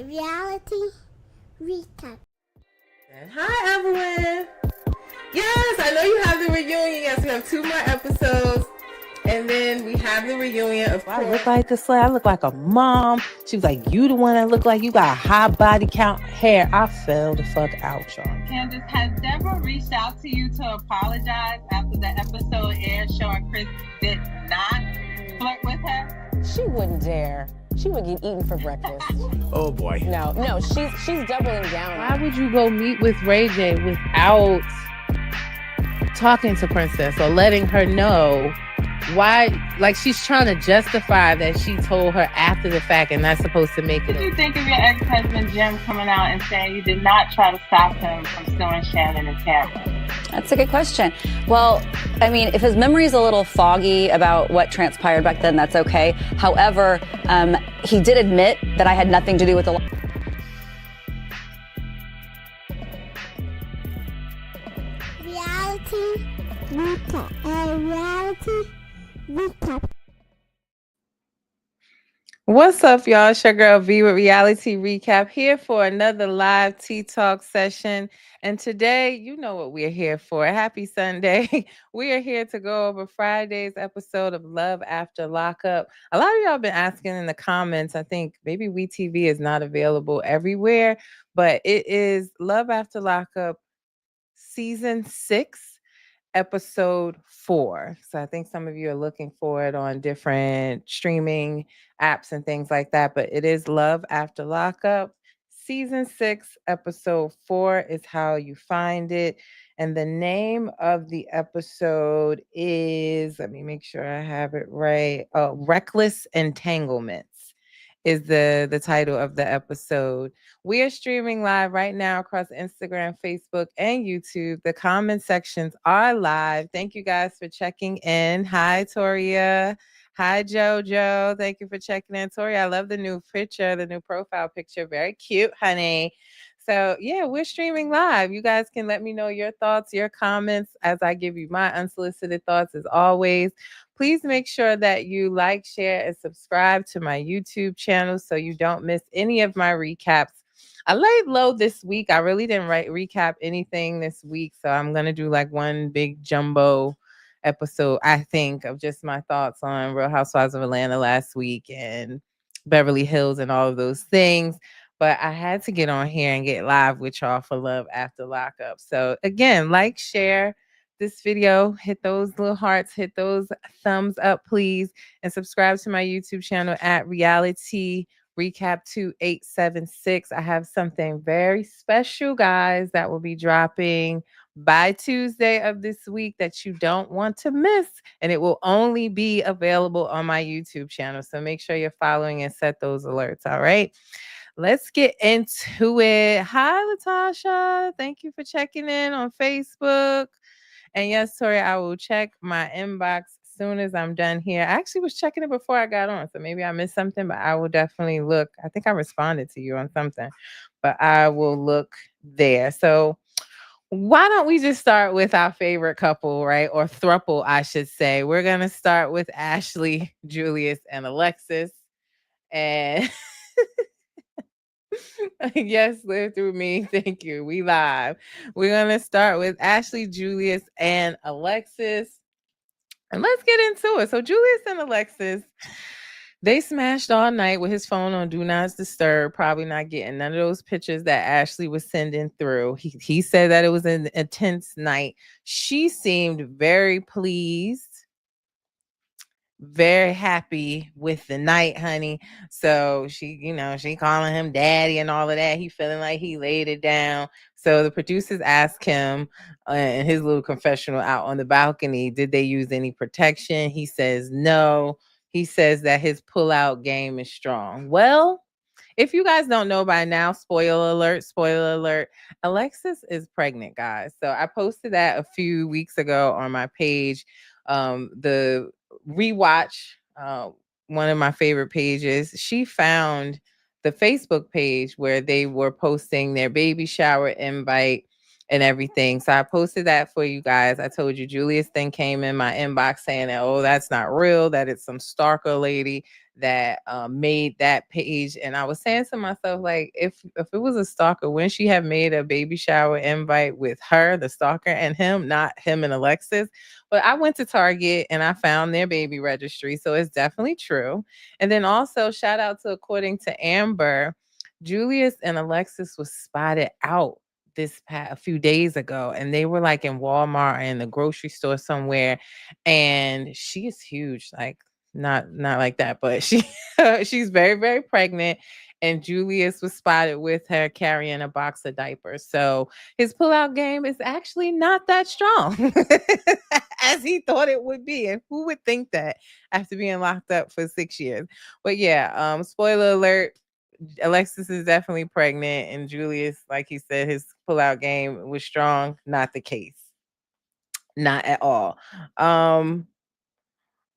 Reality recap. Hi everyone. Yes, I know you have the reunion. Yes, we have 2 more episodes. And then we have the reunion of I look like the slay. I look like a mom. She was like, you the one that look like you got a high body count hair. I fell the fuck out, y'all. Candace, has Deborah reached out to you to apologize after the episode aired showing Chris did not flirt with her? She wouldn't dare. She would get eaten for breakfast. Oh boy. No, she's doubling down. Why would you go meet with Ray J without talking to Princess or letting her know why? Like, she's trying to justify that she told her after the fact and not supposed to make it. What do you think of your ex-husband Jim coming out and saying you did not try to stop him from suing Shannon and Tamara? That's a good question. Well, I mean, if his memory is a little foggy about what transpired back then, that's okay. However, he did admit that I had nothing to do with the... Reality recap. Reality recap. What's up, y'all? It's your girl V with Reality Recap here for another live Tea Talk session. And today, you know what we're here for. Happy Sunday. We are here to go over Friday's episode of Love After Lockup. A lot of y'all been asking in the comments. I think maybe WeTV is not available everywhere, but it is Love After Lockup Season 6. Episode 4. So I think some of you are looking for it on different streaming apps and things like that. But it is Love After Lockup. Season 6, episode 4 is how you find it. And the name of the episode is, let me make sure I have it right. Reckless Entanglements is the title of the episode. We are streaming live right now across Instagram, Facebook, and YouTube. The comment sections are live. Thank you guys for checking in. Hi, Toria. Hi, Jojo. Thank you for checking in. Toria, I love the new picture, the new profile picture. Very cute, honey. So, yeah, we're streaming live. You guys can let me know your thoughts, your comments as I give you my unsolicited thoughts as always. Please make sure that you like, share, and subscribe to my YouTube channel so you don't miss any of my recaps. I laid low this week. I really didn't recap anything this week. So I'm going to do like one big jumbo episode, I think, of just my thoughts on Real Housewives of Atlanta last week and Beverly Hills and all of those things. But I had to get on here and get live with y'all for Love After Lockup. So again, like, share this video, hit those little hearts, hit those thumbs up, please, and subscribe to my YouTube channel at Reality Recap 2876. I have something very special, guys, that will be dropping by Tuesday of this week that you don't want to miss, and it will only be available on my YouTube channel. So make sure you're following and set those alerts. All right. Let's get into it. Hi, Latasha. Thank you for checking in on Facebook. And yes, Tori, I will check my inbox as soon as I'm done here. I actually was checking it before I got on, so maybe I missed something, but I will definitely look. I think I responded to you on something, but I will look there. So why don't we just start with our favorite couple, right? Or throuple, I should say. We're going to start with Ashley, Julius, and Alexis. And yes, live through me. Thank you. We live. We're going to start with Ashley, Julius, and Alexis. And let's get into it. So Julius and Alexis, they smashed all night with his phone on Do Not Disturb, probably not getting none of those pictures that Ashley was sending through. He said that it was an intense night. She seemed very pleased, very happy with the night, honey. So she calling him daddy and all of that. He feeling like he laid it down. So the producers asked him in his little confessional out on the balcony, did they use any protection? He says no. He says that his pullout game is strong. Well, if you guys don't know by now, spoiler alert, Alexis is pregnant, guys. So I posted that a few weeks ago on my page. The rewatch, one of my favorite pages, she found the Facebook page where they were posting their baby shower invite and everything. So I posted that for you guys. I told you Julius then came in my inbox saying that, oh, that's not real, that it's some stalker lady. that made that page. And I was saying to myself, like, if it was a stalker, wouldn't she have made a baby shower invite with her, the stalker, and him, not him and Alexis? But I went to Target and I found their baby registry, so it's definitely true. And then also shout out to, according to Amber, Julius and Alexis was spotted out a few days ago, and they were like in Walmart or in the grocery store somewhere, and she is huge, like not like that, but she's very, very pregnant, and Julius was spotted with her carrying a box of diapers. So his pullout game is actually not that strong as he thought it would be. And who would think that after being locked up for 6 years? But yeah, spoiler alert, Alexis is definitely pregnant, and Julius, like he said, his pullout game was strong. Not the case. Not at all.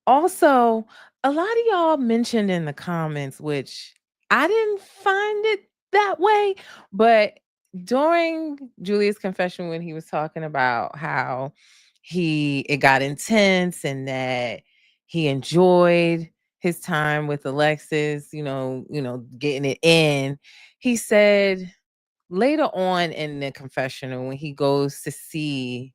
Also, a lot of y'all mentioned in the comments, which I didn't find it that way, but during Julius' confession, when he was talking about how it got intense and that he enjoyed his time with Alexis, getting it in, he said later on in the confessional, when he goes to see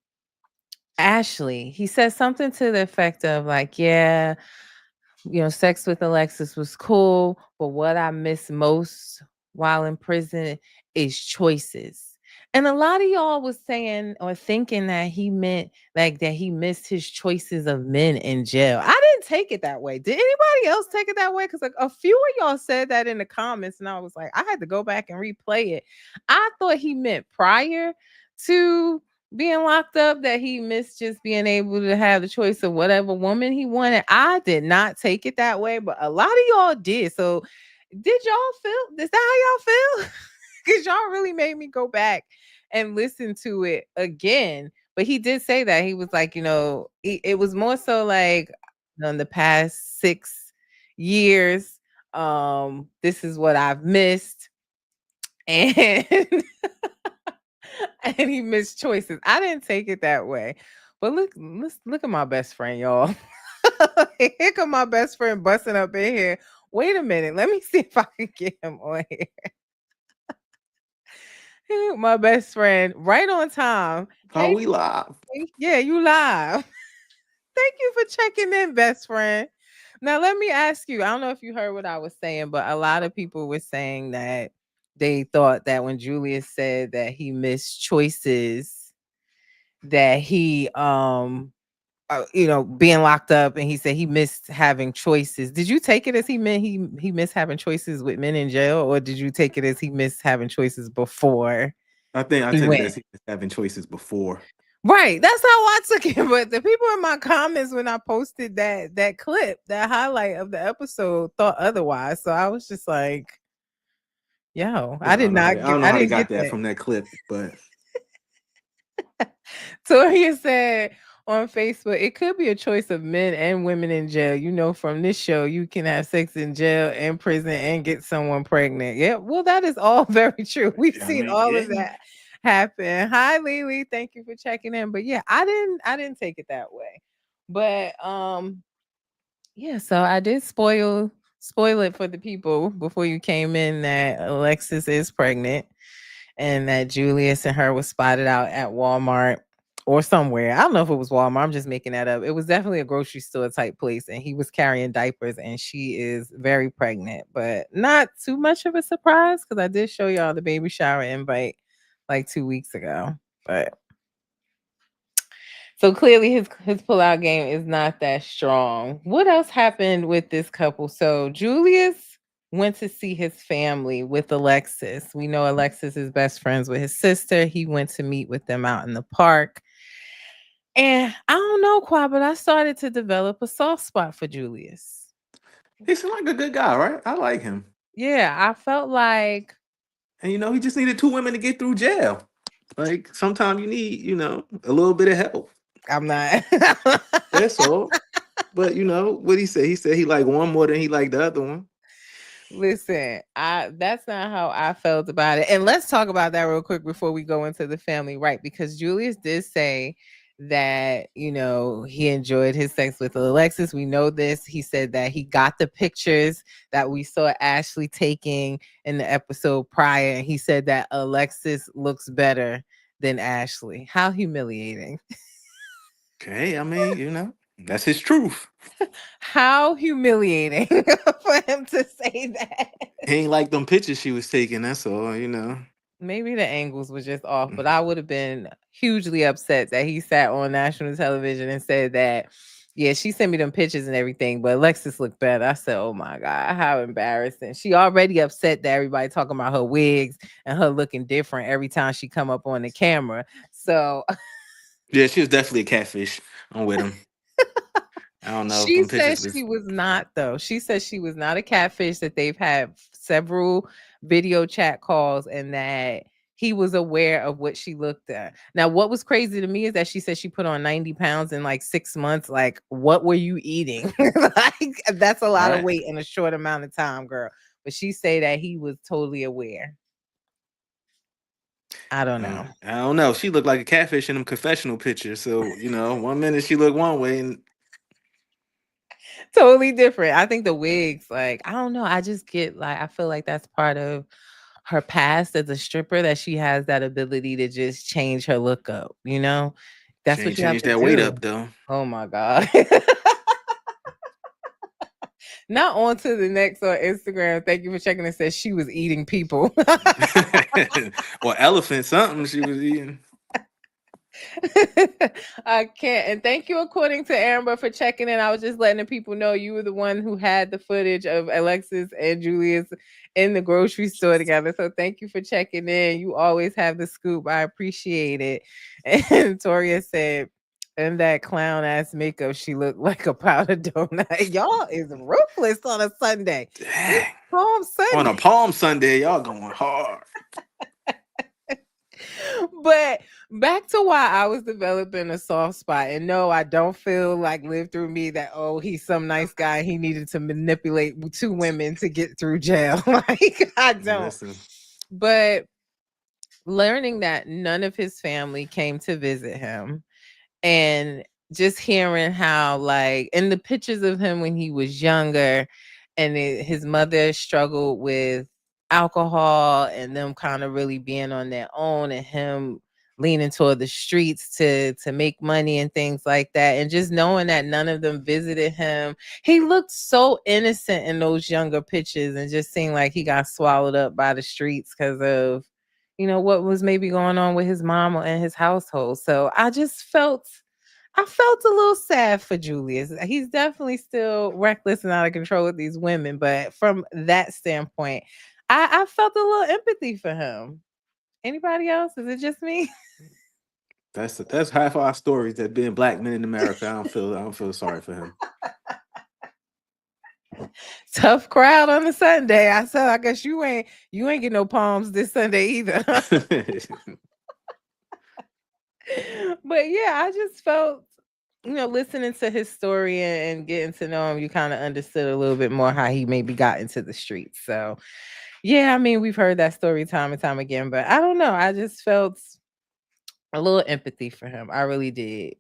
Ashley, he says something to the effect of like, yeah, sex with Alexis was cool, but what I miss most while in prison is choices. And a lot of y'all was saying or thinking that he meant like that he missed his choices of men in jail. I didn't take it that way. Did anybody else take it that way? Because like a few of y'all said that in the comments, and I was like, I had to go back and replay it. I thought he meant prior to being locked up that he missed just being able to have the choice of whatever woman he wanted. I did not take it that way, but a lot of y'all did. So did y'all feel, is that how y'all feel? Because y'all really made me go back and listen to it again. But he did say that. He was like, it was more so like in the past 6 years, this is what I've missed. And and he missed choices. I didn't take it that way. But look at my best friend, y'all. Here come my best friend busting up in here. Wait a minute. Let me see if I can get him on here. My best friend, right on time. Are we live? Yeah, you live. Thank you for checking in, best friend. Now, let me ask you, I don't know if you heard what I was saying, but a lot of people were saying that they thought that when Julius said that he missed choices, that he, being locked up, and he said he missed having choices. Did you take it as he meant he missed having choices with men in jail, or did you take it as he missed having choices before? I think I took it as he was having choices before. Right. That's how I took it. But the people in my comments when I posted that clip, that highlight of the episode, thought otherwise. So I was just like, yo, I did not get, I don't know I how they didn't got get that from that clip, but Toria said on Facebook, it could be a choice of men and women in jail. From this show, you can have sex in jail and prison and get someone pregnant. Yeah, well, that is all very true. We've seen all of that happen. Hi, Lily. Thank you for checking in. But yeah, I didn't take it that way. But yeah, so I did spoil it for the people before you came in that Alexis is pregnant and that Julius and her was spotted out at Walmart or somewhere. I don't know if it was Walmart. I'm just making that up. It was definitely a grocery store type place, and he was carrying diapers, and she is very pregnant, but not too much of a surprise because I did show y'all the baby shower invite like 2 weeks ago. But so clearly his pullout game is not that strong. What else happened with this couple? So Julius went to see his family with Alexis. We know Alexis is best friends with his sister. He went to meet with them out in the park. And I don't know, Qua, but I started to develop a soft spot for Julius. He seemed like a good guy, right? I like him. Yeah, I felt like... And, he just needed 2 women to get through jail. Like, sometimes you need, a little bit of help. I'm not. That's all. But, what he said? He said he liked one more than he liked the other one. Listen, that's not how I felt about it. And let's talk about that real quick before we go into the family, right? Because Julius did say that, he enjoyed his sex with Alexis. We know this. He said that he got the pictures that we saw Ashley taking in the episode prior. And he said that Alexis looks better than Ashley. How humiliating. Okay, I mean, that's his truth. How humiliating for him to say that. He ain't like them pictures she was taking, that's all. Maybe the angles were just off, but I would have been hugely upset that he sat on national television and said that, yeah, she sent me them pictures and everything, but Alexis looked better. I said, oh my God, how embarrassing. She already upset that everybody talking about her wigs and her looking different every time she come up on the camera. So Yeah, she was definitely a catfish. I'm with him. I don't know if she them said pictures she was... was not, though. She said she was not a catfish, that they've had several video chat calls and that he was aware of what she looked at. Now, what was crazy to me is that she said she put on 90 pounds in like 6 months. Like, what were you eating? Like, that's a lot of Right. weight in a short amount of time, girl. But she say that he was totally aware. I don't know. I don't know. She looked like a catfish in them confessional pictures. So, 1 minute she looked one way and Totally different. I think the wigs, like, I don't know. I just get like, I feel like that's part of her past as a stripper, that she has that ability to just change her look up, That's she what ain't you have changed to that weight do. up though. Oh my God. Now on to the next on Instagram. Thank you for checking. It says she was eating people. Or elephant, something she was eating. I can't. And thank you, according to Amber, for checking in. I was just letting the people know you were the one who had the footage of Alexis and Julius in the grocery store together. So thank you for checking in. You always have the scoop. I appreciate it. And Toria said, in that clown ass makeup, she looked like a powdered donut. Y'all is ruthless on a Sunday. Dang. Palm Sunday. On a Palm Sunday, y'all going hard. But back to why I was developing a soft spot. And no, I don't feel like Live Through Me that, oh, he's some nice guy. He needed to manipulate 2 women to get through jail. Like, I don't. Listen. But learning that none of his family came to visit him, and just hearing how, like, in the pictures of him when he was younger, and his mother struggled with alcohol and them kind of really being on their own, and him leaning toward the streets to make money and things like that, and just knowing that none of them visited him. He looked so innocent in those younger pictures, and just seemed like he got swallowed up by the streets because of what was maybe going on with his mom and his household. So I felt a little sad for Julius. He's definitely still reckless and out of control with these women, but from that standpoint, I felt a little empathy for him. Anybody else? Is it just me? That's half our stories, that being black men in America. I don't feel sorry for him. Tough crowd on a Sunday. I said, I guess you ain't get no palms this Sunday either. But yeah, I just felt, listening to his story and getting to know him, you kind of understood a little bit more how he maybe got into the streets. So yeah, I mean, we've heard that story time and time again, but I don't know. I just felt a little empathy for him. I really did.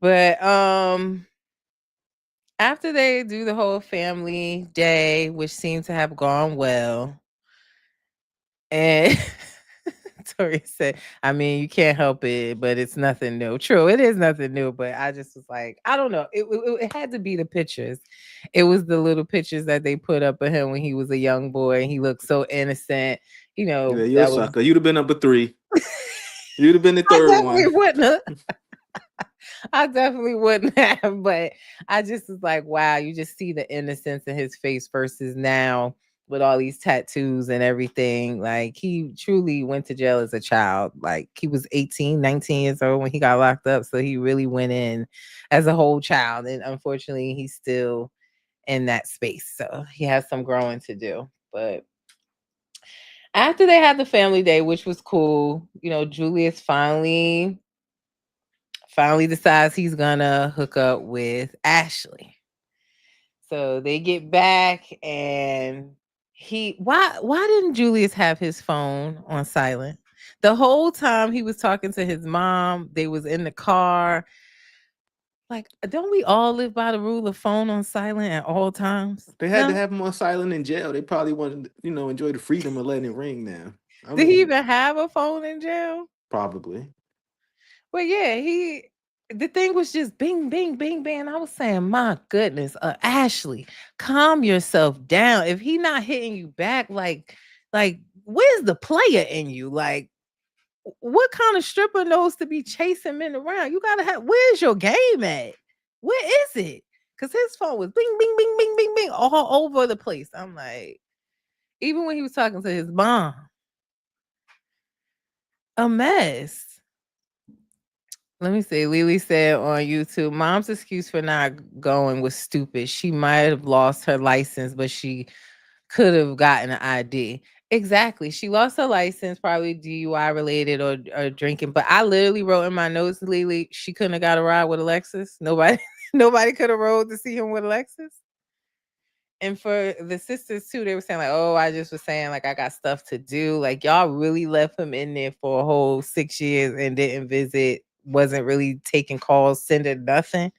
But after they do the whole family day, which seemed to have gone well, and Tori said, I mean, you can't help it, but it's nothing new. True, it is nothing new, but I just was like, I don't know. It had to be the pictures. It was the little pictures that they put up of him when he was a young boy, and he looked so innocent. Yeah, you're a that was sucker. You'd have been number 3. You'd have been the I third definitely one. wouldn't have. I definitely wouldn't have, but I just was like, wow, you just see the innocence in his face versus now with all these tattoos and everything. Like, he truly went to jail as a child. Like, he was 18, 19 years old when he got locked up. So he really went in as a whole child. And unfortunately, he's still in that space. So he has some growing to do. But after they had the family day, which was cool, Julius finally decides he's gonna hook up with Ashley. So they get back, and why didn't Julius have his phone on silent? The whole time he was talking to his mom, they was in the car. Like, don't we all live by the rule of phone on silent at all times? They had to No? have him on silent in jail. They probably wanted to, enjoy the freedom of letting it ring now. I Did he mean, even have a phone in jail? probably. Well, yeah, the thing was just bing, bing, bing, bing. I was saying, my goodness, Ashley, calm yourself down. If he not hitting you back, like, where's the player in you? Like, what kind of stripper knows to be chasing men around? You gotta have. Where's your game at? Where is it? Because his phone was bing, bing, bing, bing, bing, bing, all over the place. I'm like, even when he was talking to his mom, a mess. Let me see. Lily said on YouTube, mom's excuse for not going was stupid. She might have lost her license, but she could have gotten an ID. Exactly. She lost her license, probably DUI related or drinking. But I literally wrote in my notes, Lily, she couldn't have got a ride with Alexis. Nobody could have rode to see him with Alexis. And for the sisters too, they were saying like, oh, I just was saying like I got stuff to do. Like y'all really left him in there for a whole 6 years and didn't visit, wasn't really taking calls, sending nothing.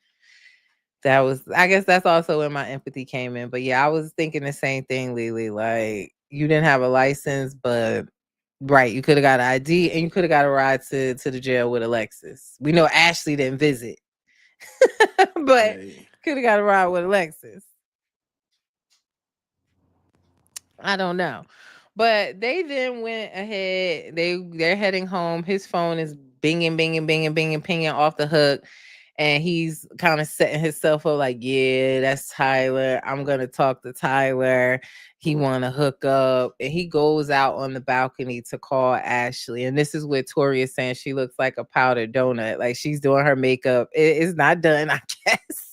I guess that's also when my empathy came in. But yeah, I was thinking the same thing, Lily. Like you didn't have a license, but right, you could have got an ID and you could have got a ride to the jail with Alexis. We know Ashley didn't visit, but could have got a ride with Alexis. I don't know. But they then went ahead. They're heading home. His phone is binging, binging, binging, binging, pinging off the hook. And he's kind of setting himself up like, yeah, that's Tyler. I'm going to talk to Tyler. He want to hook up. And he goes out on the balcony to call Ashley. And this is where Tori is saying she looks like a powdered donut. Like she's doing her makeup. It's not done, I guess.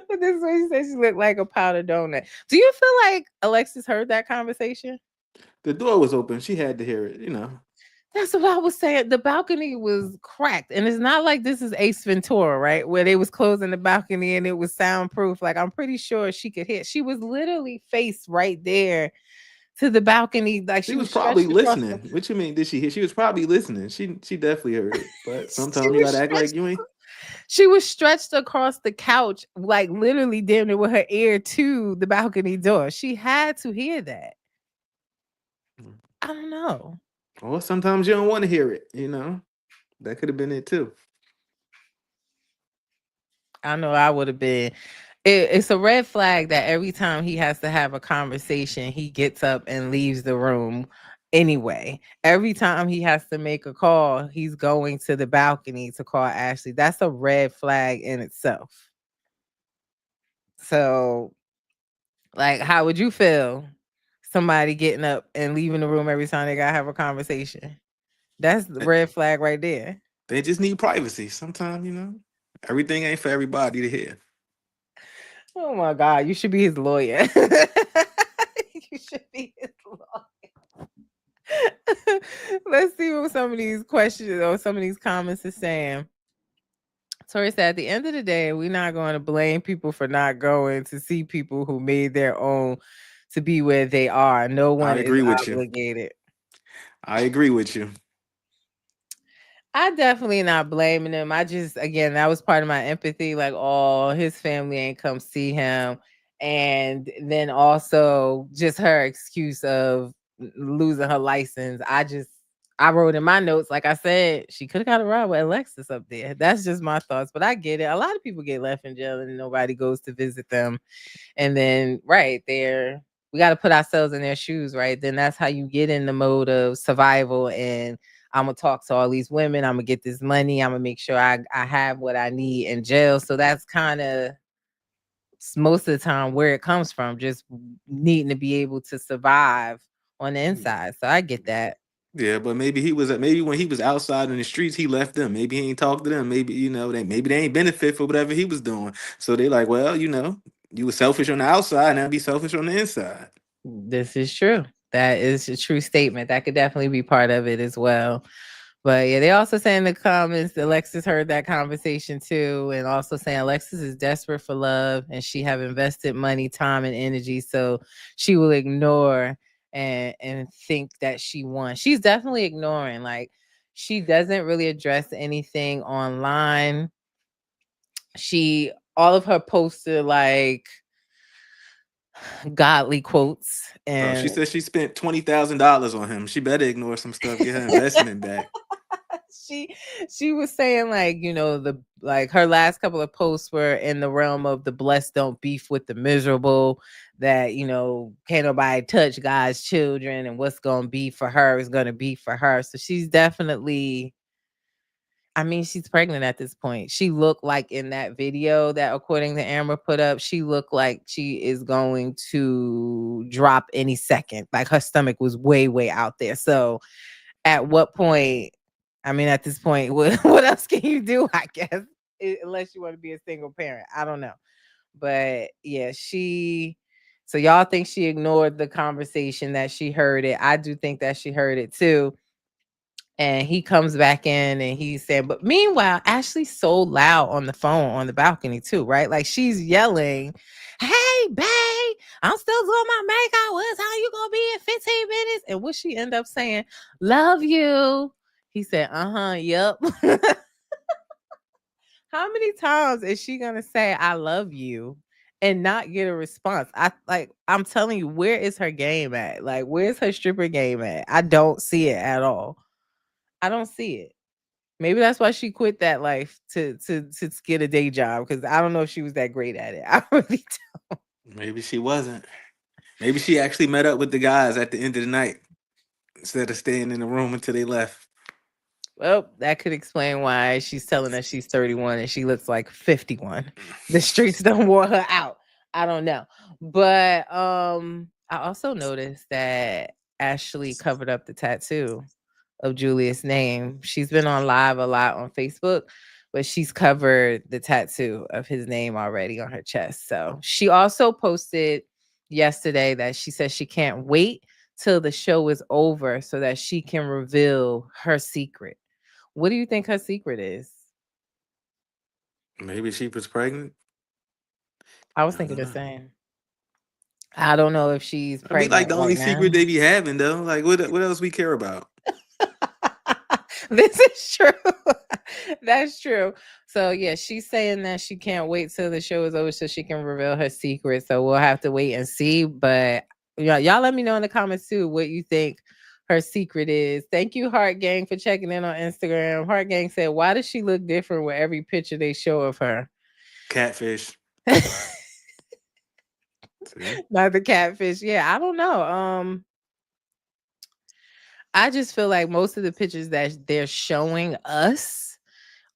But this is what he said she looked like a powdered donut. Do you feel like Alexis heard that conversation? The door was open. She had to hear it, That's what I was saying. The balcony was cracked. And it's not like this is Ace Ventura, right? Where they was closing the balcony and it was soundproof. Like I'm pretty sure she could hear. She was literally faced right there to the balcony. Like she was probably listening. What you mean? Did she hear? She was probably listening. She definitely heard it. But sometimes you gotta act like you ain't. She was stretched across the couch, like literally damn near with her ear to the balcony door. She had to hear that. I don't know. Or sometimes you don't want to hear it, That could have been it too. I know I would have been. It's a red flag that every time he has to have a conversation, he gets up and leaves the room anyway. Every time he has to make a call, he's going to the balcony to call Ashley. That's a red flag in itself. So, like, how would you feel? Somebody getting up and leaving the room every time they gotta have a conversation. That's the red flag right there. They just need privacy. Sometimes, everything ain't for everybody to hear. Oh my God, you should be his lawyer. You should be his lawyer. Let's see what some of these questions or some of these comments are saying. Tori said, at the end of the day, we're not going to blame people for not going to see people who made their own to be where they are. No one is obligated. I agree with you. I definitely not blaming him. I just, again, that was part of my empathy. Like, oh, his family ain't come see him. And then also just her excuse of losing her license. I wrote in my notes, like I said, she could have got a ride with Alexis up there. That's just my thoughts. But I get it. A lot of people get left in jail and nobody goes to visit them. And then right there, we got to put ourselves in their shoes, right? Then that's how you get in the mode of survival. And I'm going to talk to all these women. I'm going to get this money. I'm going to make sure I have what I need in jail. So that's kind of most of the time where it comes from, just needing to be able to survive on the inside. So I get that. Yeah, but maybe when he was outside in the streets, he left them. Maybe he ain't talked to them. Maybe, maybe they ain't benefit for whatever he was doing. So they like, well, you were selfish on the outside, now be selfish on the inside. This is true. That is a true statement. That could definitely be part of it as well. But yeah, they also say in the comments, Alexis heard that conversation too. And also saying Alexis is desperate for love and she have invested money, time, and energy. So she will ignore and think that she won. She's definitely ignoring. Like, she doesn't really address anything online. All of her posts are like godly quotes, Bro, she and said she spent $20,000 on him. She better ignore some stuff, get her investment back. she she was saying, like, her last couple of posts were in the realm of the blessed don't beef with the miserable, that can't nobody touch God's children, and what's gonna be for her is gonna be for her. So she's definitely, I mean, she's pregnant at this point. She looked like, in that video that, according to Amber put up, she looked like she is going to drop any second. Like, her stomach was way, way out there. So at what point, I mean, at this point, what else can you do, I guess, unless you want to be a single parent? I don't know. But yeah, so y'all think she ignored the conversation, that she heard it. I do think that she heard it too. And he comes back in and he's saying, but meanwhile, Ashley's so loud on the phone on the balcony too, right? Like, she's yelling, "Hey, babe, I'm still doing my makeup. What time you gonna be in 15 minutes?" And what she end up saying? "Love you." He said, yep. How many times is she gonna say "I love you" and not get a response? I'm telling you, where is her game at? Like, where's her stripper game at? I don't see it at all. I don't see it. Maybe that's why she quit that life to get a day job, because I don't know if she was that great at it. I really don't. Maybe she wasn't. Maybe she actually met up with the guys at the end of the night instead of staying in the room until they left. Well, that could explain why she's telling us she's 31 and she looks like 51. The streets don't wore her out. I don't know. But I also noticed that Ashley covered up the tattoo of Julius' name. She's been on live a lot on Facebook, but she's covered the tattoo of his name already on her chest. So she also posted yesterday that she says she can't wait till the show is over so that she can reveal her secret. What do you think her secret is? Maybe she was pregnant. I was thinking the same. I don't know if she's I pregnant. mean, like, the only right secret now. they be having, though. Like, what else we care about? This is true. That's true. So yeah, she's saying that she can't wait till the show is over so she can reveal her secret. So we'll have to wait and see. But y'all let me know in the comments too what you think her secret is. Thank you, Heart Gang, for checking in on Instagram. Heart Gang said, "Why does she look different with every picture they show of her?" Catfish. Not the catfish. Yeah, I don't know. I just feel like most of the pictures that they're showing us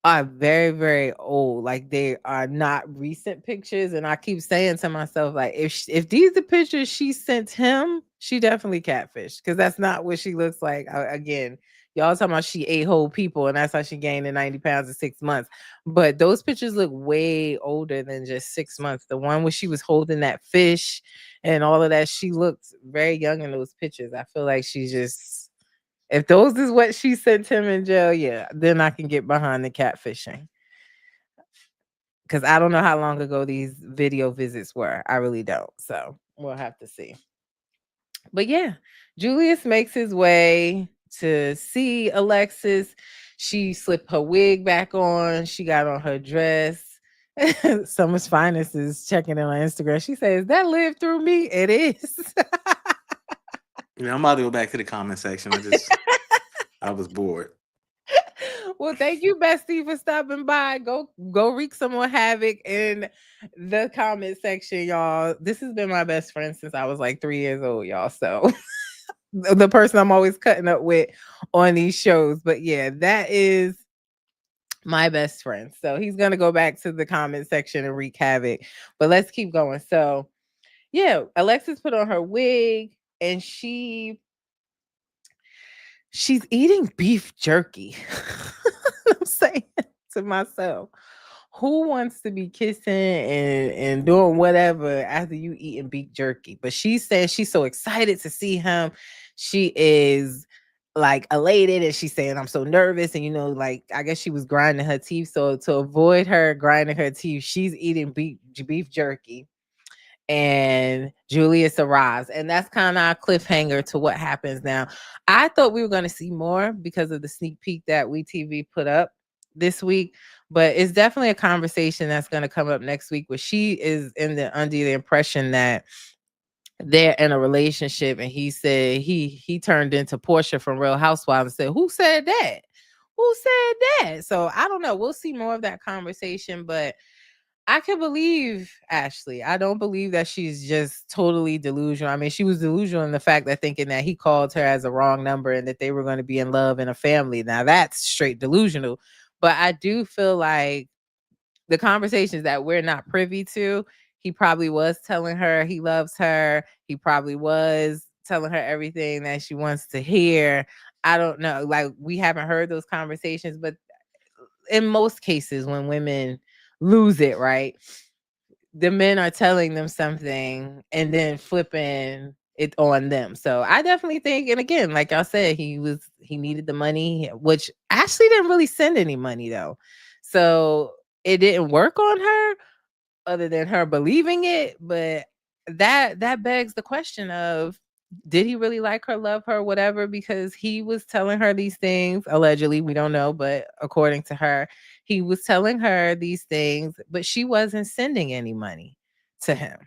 are very, very old. Like, they are not recent pictures. And I keep saying to myself, like, if these are pictures she sent him, she definitely catfish, because that's not what she looks like. Again, y'all talking about she ate whole people and that's how she gained the 90 pounds in 6 months. But those pictures look way older than just 6 months. The one where she was holding that fish and all of that, she looked very young in those pictures. I feel like she just, if those is what she sent him in jail, yeah, then I can get behind the catfishing. Because I don't know how long ago these video visits were. I really don't. So we'll have to see. But yeah, Julius makes his way to see Alexis. She slipped her wig back on. She got on her dress. Summer's Finest is checking in on Instagram. She says, "That lived through me." It is. Yeah, I'm about to go back to the comment section. I was bored. Well, thank you, Bestie, for stopping by. Go wreak some more havoc in the comment section, y'all. This has been my best friend since I was like 3 years old, y'all. So the person I'm always cutting up with on these shows. But yeah, that is my best friend. So he's gonna go back to the comment section and wreak havoc. But let's keep going. So yeah, Alexis put on her wig and she's eating beef jerky. I'm saying to myself, who wants to be kissing and doing whatever after you eating beef jerky? But she says she's so excited to see him. She is like elated, and she's saying, "I'm so nervous." And like, I guess she was grinding her teeth. So to avoid her grinding her teeth, she's eating beef jerky. and Julius arrives. And that's kind of our cliffhanger to what happens now. I thought we were going to see more because of the sneak peek that WeTV put up this week, but it's definitely a conversation that's going to come up next week where she is under the impression that they're in a relationship, and he said he turned into Portia from Real Housewives and said, "Who said that? Who said that?" So I don't know. We'll see more of that conversation, but I can believe Ashley. I don't believe that she's just totally delusional. I mean, she was delusional in the fact that thinking that he called her as a wrong number and that they were going to be in love and a family. Now that's straight delusional. But I do feel like the conversations that we're not privy to, he probably was telling her he loves her. He probably was telling her everything that she wants to hear. I don't know. Like, we haven't heard those conversations, but in most cases, when women lose it, right, the men are telling them something and then flipping it on them. So I definitely think, and again, like I said, he needed the money, which Ashley didn't really send any money though. So it didn't work on her other than her believing it. But that begs the question of, did he really like her, love her, whatever? Because he was telling her these things, allegedly, we don't know, but according to her, he was telling her these things, but she wasn't sending any money to him.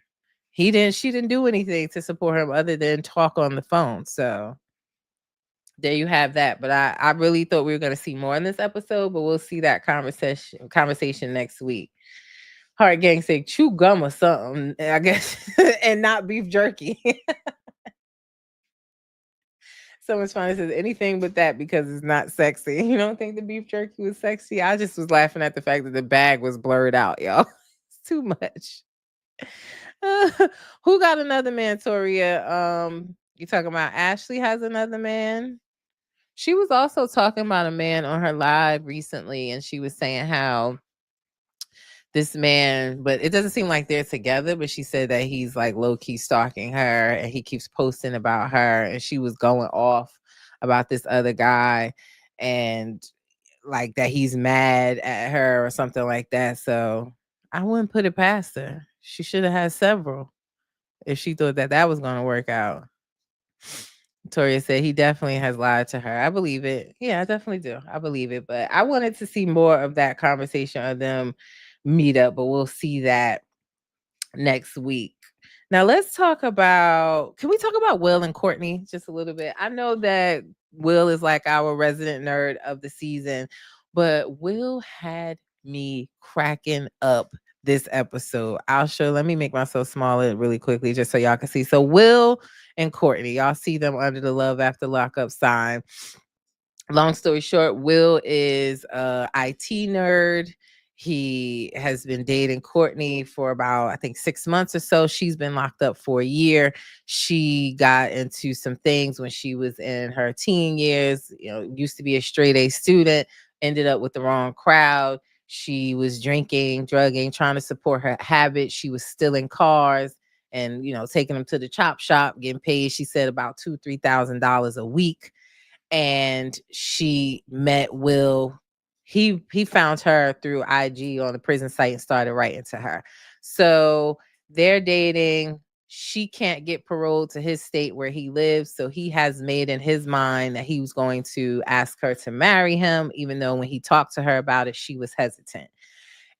She didn't do anything to support him other than talk on the phone. So there you have that. But I really thought we were going to see more in this episode, but we'll see that conversation next week. Heart Gang say chew gum or something, I guess, and not beef jerky. Someone's trying to say anything but that because it's not sexy. You don't think the beef jerky was sexy? I just was laughing at the fact that the bag was blurred out, y'all. It's too much. Who got another man, Toria? You talking about Ashley has another man? She was also talking about a man on her live recently, and she was saying how this man, but it doesn't seem like they're together, but she said that he's like low-key stalking her and he keeps posting about her, and she was going off about this other guy and like that he's mad at her or something like that. So I wouldn't put it past her. She should have had several if she thought that that was going to work out. Toria said he definitely has lied to her. I believe it. Yeah, I definitely do. I believe it. But I wanted to see more of that conversation of them meet up, but we'll see that next week. Now let's talk about, can we talk about Will and Courtney just a little bit? I know that Will is like our resident nerd of the season, but Will had me cracking up this episode. Let me make myself smaller really quickly just so y'all can see. So Will and Courtney, y'all see them under the Love After Lockup sign. Long story short, Will is a IT nerd. He has been dating Courtney for about, I think, 6 months or so. She's been locked up for a year. She got into some things when she was in her teen years. Used to be a straight A student, ended up with the wrong crowd. She was drinking, drugging, trying to support her habits. She was stealing cars and, taking them to the chop shop, getting paid, she said, about $2,000-$3,000 a week. And she met Will. He found her through IG on the prison site and started writing to her. So they're dating. She can't get paroled to his state where he lives. So he has made in his mind that he was going to ask her to marry him, even though when he talked to her about it, she was hesitant.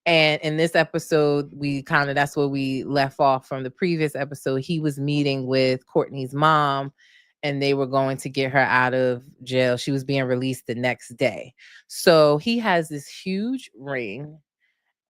And in this episode, that's where we left off from the previous episode. He was meeting with Courtney's mom and they were going to get her out of jail. She was being released the next day. So he has this huge ring,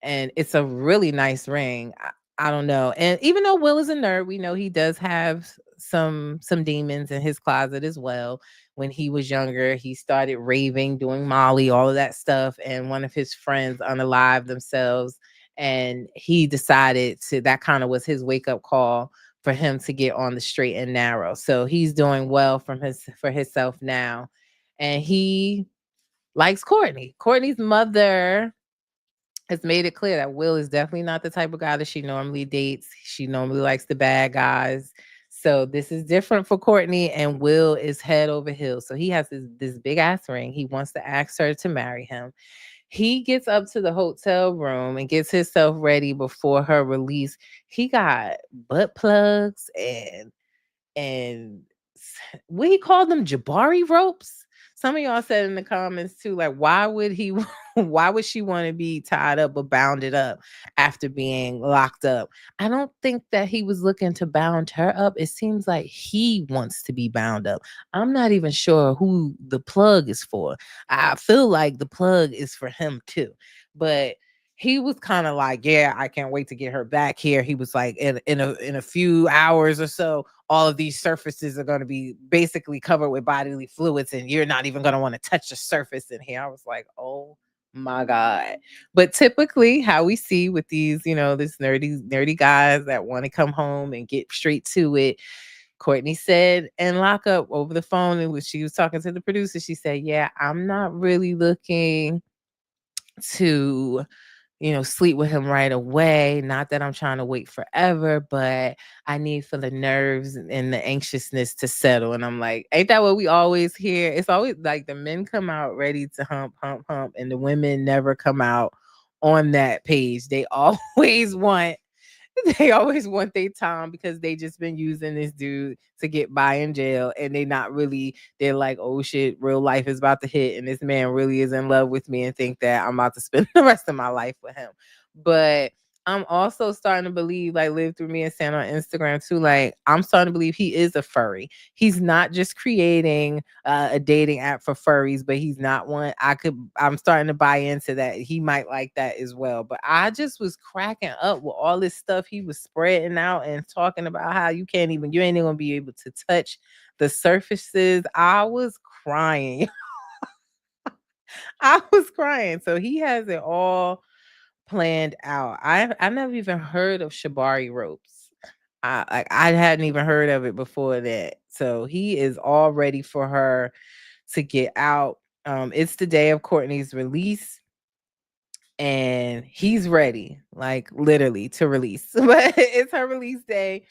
and it's a really nice ring. I don't know. And even though Will is a nerd, we know he does have some demons in his closet as well. When he was younger, he started raving, doing Molly, all of that stuff. And one of his friends unalived themselves. And he decided that kind of was his wake-up call for him to get on the straight and narrow. So he's doing well for himself now. And he likes Courtney. Courtney's mother has made it clear that Will is definitely not the type of guy that she normally dates. She normally likes the bad guys. So this is different for Courtney, and Will is head over heels. So he has this big ass ring. He wants to ask her to marry him. He gets up to the hotel room and gets himself ready before her release. He got butt plugs and we call them Jabari ropes. Some of y'all said in the comments too, like, why would he why would she want to be tied up or bounded up after being locked up? I don't think that he was looking to bound her up. It seems like he wants to be bound up. I'm not even sure who the plug is for. I feel like the plug is for him too. But he was kind of like, yeah, I can't wait to get her back here. He was like, in a few hours or so, all of these surfaces are going to be basically covered with bodily fluids, and you're not even going to want to touch the surface in here. I was like, oh my God. But typically, how we see with these, this nerdy guys that want to come home and get straight to it. Courtney said and Lockup over the phone, and when she was talking to the producer, she said, yeah, I'm not really looking to sleep with him right away. Not that I'm trying to wait forever, but I need for the nerves and the anxiousness to settle. And I'm like, ain't that what we always hear? It's always like the men come out ready to hump, hump, hump, and the women never come out on that page. They always want their time because they just been using this dude to get by in jail, and they're like, oh shit, real life is about to hit, and this man really is in love with me and think that I'm about to spend the rest of my life with him. But I'm also starting to believe, like Live Through Me and saying on Instagram too, like I'm starting to believe he is a furry. He's not just creating a dating app for furries, but he's not one. I'm starting to buy into that. He might like that as well. But I just was cracking up with all this stuff he was spreading out and talking about how you ain't even gonna be able to touch the surfaces. I was crying. I was crying. So he has it all planned out. I never even heard of Shibari ropes. I hadn't even heard of it before that. So he is all ready for her to get out. It's the day of Courtney's release, and he's ready, like literally to release. But it's her release day,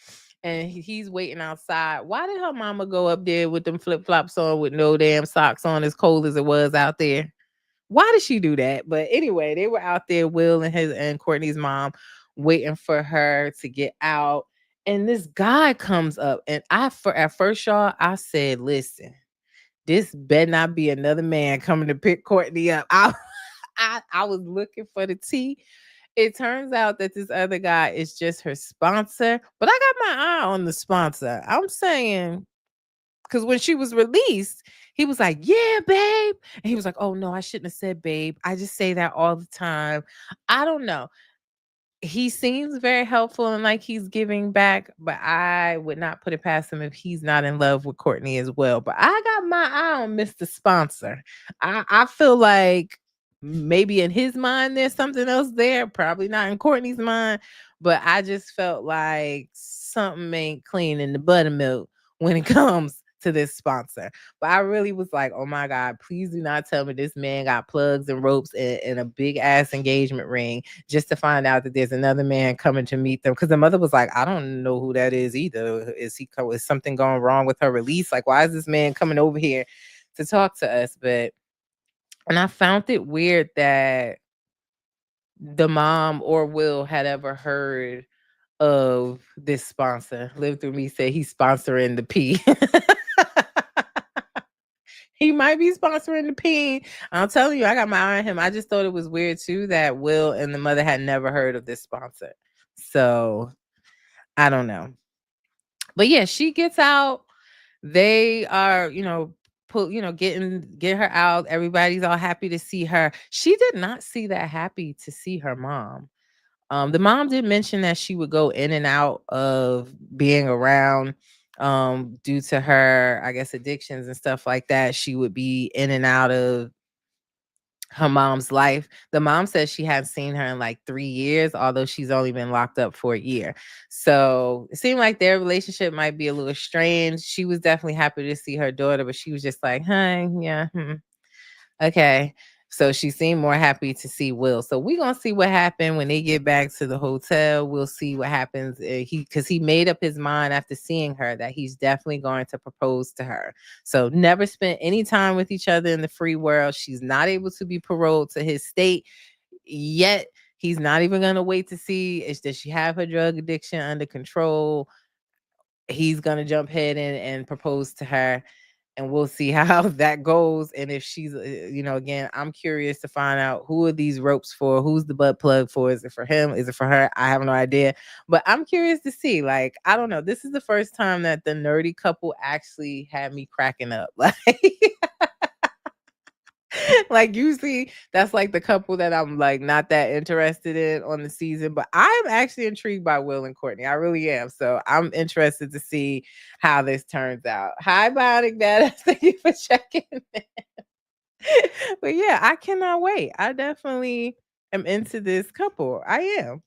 and he's waiting outside. Why did her mama go up there with them flip flops on with no damn socks on, as cold as it was out there? Why did she do that? But anyway, they were out there, Will and Courtney's mom, waiting for her to get out. And this guy comes up, and at first, y'all, I said, listen, this better not be another man coming to pick Courtney up. I was looking for the tea. It turns out that this other guy is just her sponsor, but I got my eye on the sponsor. I'm saying, because when she was released, he was like, yeah, babe. And he was like, oh, no, I shouldn't have said babe. I just say that all the time. I don't know. He seems very helpful and like he's giving back, but I would not put it past him if he's not in love with Courtney as well. But I got my eye on Mr. Sponsor. I feel like maybe in his mind there's something else there, probably not in Courtney's mind, but I just felt like something ain't clean in the buttermilk when it comes to this sponsor. But I really was like, oh my God, please do not tell me this man got plugs and ropes and a big ass engagement ring just to find out that there's another man coming to meet them. Because the mother was like, I don't know who that is either. Is something going wrong with her release? Like, why is this man coming over here to talk to us? And I found it weird that the mom or Will had ever heard of this sponsor. Live Through Me said he's sponsoring the P. He might be sponsoring the P. I'm telling you, I got my eye on him. I just thought it was weird too that Will and the mother had never heard of this sponsor. So I don't know. But yeah, she gets out. They are, get her out. Everybody's all happy to see her. She did not see that happy to see her mom. The mom did mention that she would go in and out of being around due to her, I guess, addictions and stuff like that. She would be in and out of her mom's life. The mom says she hadn't seen her in like 3 years, although she's only been locked up for a year. So it seemed like their relationship might be a little strained. She was definitely happy to see her daughter, but she was just like, hey, yeah, okay. So she seemed more happy to see Will. So we're gonna see what happened when they get back to the hotel. We'll see what happens. Because he made up his mind after seeing her that he's definitely going to propose to her. So never spent any time with each other in the free world. She's not able to be paroled to his state yet. He's not even gonna wait to see does she have her drug addiction under control. He's gonna jump ahead and propose to her, and we'll see how that goes. And if she's, again, I'm curious to find out who are these ropes for, who's the butt plug for. Is it for him? Is it for her? I have no idea, but I'm curious to see. Like, I don't know. This is the first time that the nerdy couple actually had me cracking up. Like, like usually that's like the couple that I'm like not that interested in on the season, but I'm actually intrigued by Will and Courtney. I really am. So I'm interested to see how this turns out. Hi, Bionic Badass. Thank you for checking in. But yeah, I cannot wait. I definitely am into this couple. I am.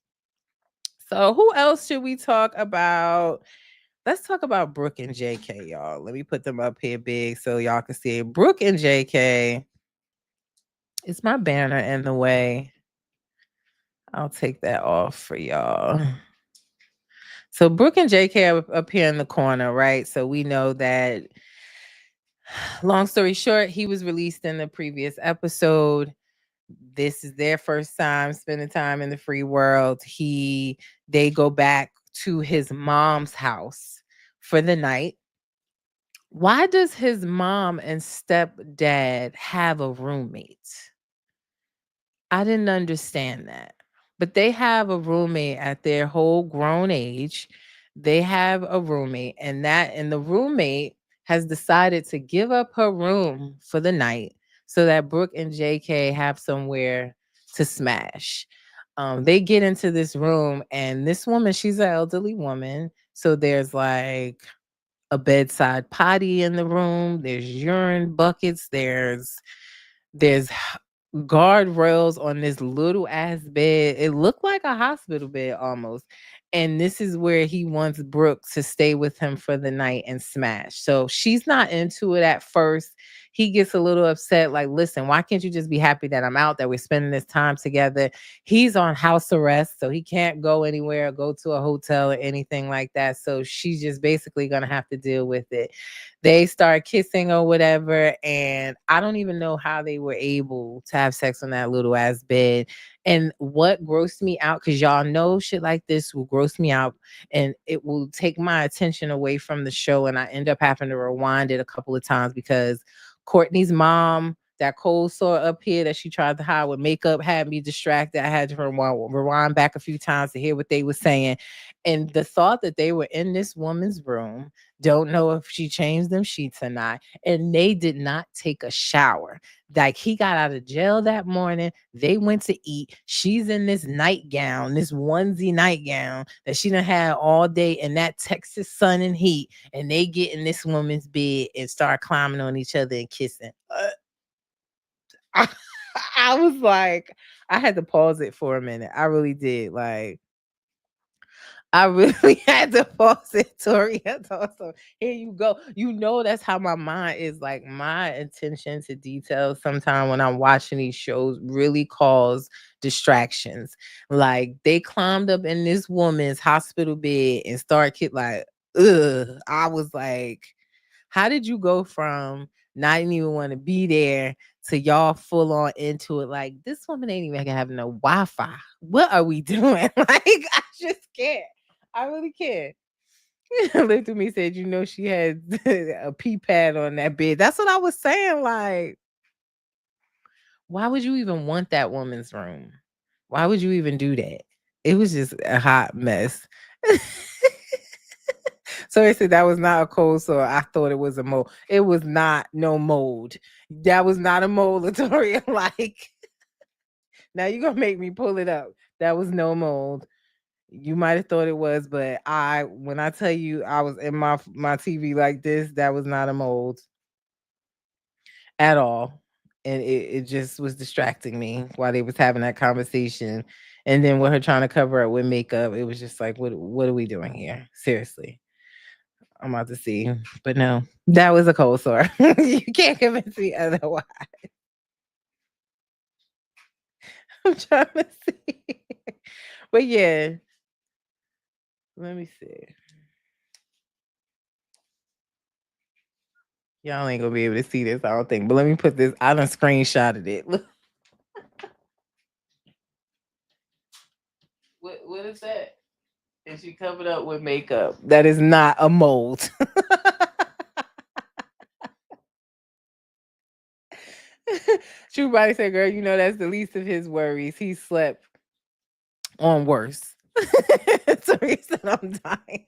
So who else should we talk about? Let's talk about Brooke and JK, y'all. Let me put them up here big so y'all can see it. Brooke and JK. Is my banner in the way? I'll take that off for y'all. So Brooke and JK are up here in the corner, right? So we know that, long story short, he was released in the previous episode. This is their first time spending time in the free world. They go back to his mom's house for the night. Why does his mom and stepdad have a roommate? I didn't understand that. But they have a roommate at their whole grown age. They have a roommate, and the roommate has decided to give up her room for the night so that Brooke and JK have somewhere to smash. They get into this room, and this woman, she's an elderly woman. So there's like a bedside potty in the room. There's urine buckets. There's guardrails on this little ass bed. It looked like a hospital bed almost. And this is where he wants Brooke to stay with him for the night and smash. So she's not into it at first. He gets a little upset, like, listen, why can't you just be happy that I'm out, that we're spending this time together? He's on house arrest, so he can't go anywhere, go to a hotel or anything like that. So she's just basically gonna have to deal with it. They start kissing or whatever, and I don't even know how they were able to have sex on that little ass bed. And what grossed me out, because y'all know shit like this will gross me out and it will take my attention away from the show, and I end up having to rewind it a couple of times because Courtney's mom, that cold sore up here that she tried to hide with makeup, had me distracted. I had to rewind back a few times to hear what they were saying. And the thought that they were in this woman's room, don't know if she changed them sheets or not, and they did not take a shower. Like, he got out of jail that morning. They went to eat. She's in this nightgown, this onesie nightgown that she done had all day in that Texas sun and heat. And they get in this woman's bed and start climbing on each other and kissing. I was like, I had to pause it for a minute. I really did. Like, I really had to pause it, Tori. So here you go. You know, that's how my mind is. Like, my attention to detail sometimes when I'm watching these shows really cause distractions. Like, they climbed up in this woman's hospital bed and started like, ugh. I was like, how did you go from not even want to be there to y'all full on into it? Like, this woman ain't even have no Wi-Fi. What are we doing? Like, I just can't. I really can't. Looked at me, said, you know, she had a pee pad on that bed. That's what I was saying. Like, why would you even want that woman's room? Why would you even do that? It was just a hot mess. So they said that was not a cold sore. I thought it was a mold. It was not no mold. That was not a mold, Latoria. Like, now you're gonna make me pull it up. That was no mold. You might have thought it was, but when I tell you I was in my TV like this, that was not a mold at all. And it just was distracting me while they was having that conversation. And then with her trying to cover up with makeup, it was just like, what are we doing here? Seriously. I'm about to see. But no, that was a cold sore. You can't convince me otherwise. I'm trying to see. But yeah, let me see. Y'all ain't gonna be able to see this, I don't think. But let me put this. I done screenshotted it. Look. What is that? And she covered up with makeup. That is not a mold. True Body said, girl, you know that's the least of his worries. He slept on worse. Tori said, I'm dying.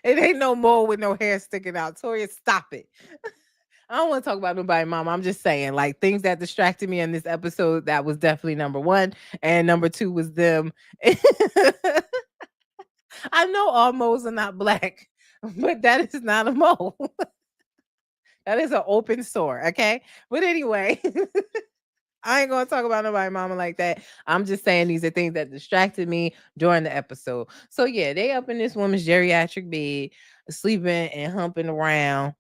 It ain't no mole with no hair sticking out. Tori, stop it. I don't want to talk about nobody, mama. I'm just saying, like, things that distracted me in this episode, that was definitely number one. And number two was them. I know all moles are not black, but that is not a mole. That is an open sore, okay? But anyway, I ain't gonna talk about nobody mama like that. I'm just saying these are things that distracted me during the episode. So yeah, they up in this woman's geriatric bed, sleeping and humping around,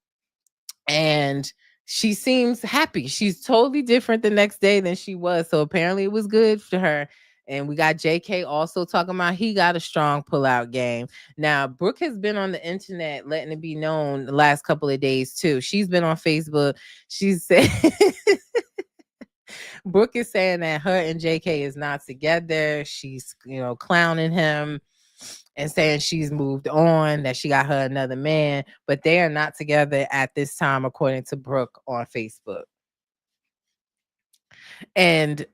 and she seems happy. She's totally different the next day than she was. So apparently it was good for her. And we got JK also talking about he got a strong pullout game. Now, Brooke has been on the internet letting it be known the last couple of days too. She's been on Facebook. She said Brooke is saying that her and JK is not together. She's, clowning him and saying she's moved on, that she got her another man, but they are not together at this time, according to Brooke on Facebook. And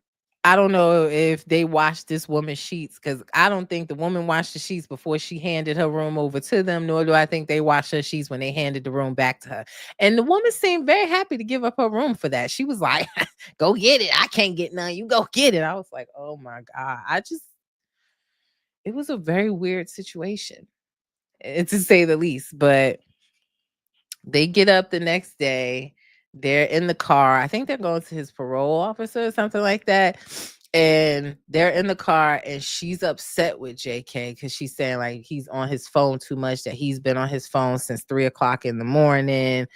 I don't know if they washed this woman's sheets, because I don't think the woman washed the sheets before she handed her room over to them, nor do I think they washed her sheets when they handed the room back to her. And the woman seemed very happy to give up her room for that. She was like, go get it. I can't get none. You go get it. I was like, oh my God. It was a very weird situation, to say the least. But they get up the next day. They're in the car. I think they're going to his parole officer or something like that. And they're in the car, and she's upset with JK because she's saying like he's on his phone too much, that he's been on his phone since 3:00 in the morning.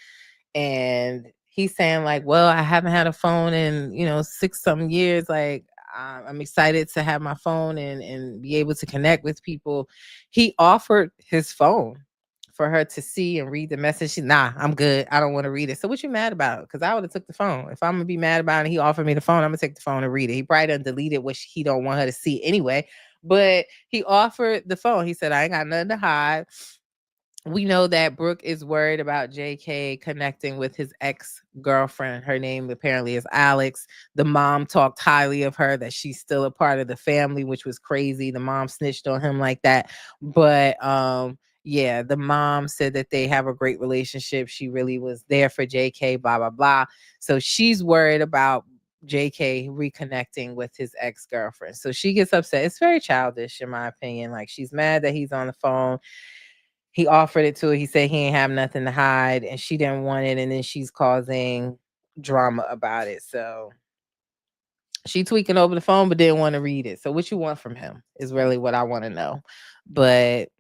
And he's saying like, well, I haven't had a phone in, 6-something years. Like, I'm excited to have my phone and be able to connect with people. He offered his phone for her to see and read the message. She's, nah, I'm good. I don't want to read it. So what you mad about? Because I would have took the phone. If I'm gonna be mad about it, he offered me the phone, I'm gonna take the phone and read it. He probably done deleted what he don't want her to see anyway. But he offered the phone. He said, I ain't got nothing to hide. We know that Brooke is worried about JK connecting with his ex-girlfriend. Her name apparently is Alex. The mom talked highly of her, that she's still a part of the family, which was crazy. The mom snitched on him like that. But yeah, the mom said that they have a great relationship. She really was there for JK, blah, blah, blah. So she's worried about JK reconnecting with his ex-girlfriend. So she gets upset. It's very childish, in my opinion. Like, she's mad that he's on the phone. He offered it to her. He said he ain't have nothing to hide, and she didn't want it. And then she's causing drama about it. So she tweaking over the phone, but didn't want to read it. So what you want from him is really what I want to know. But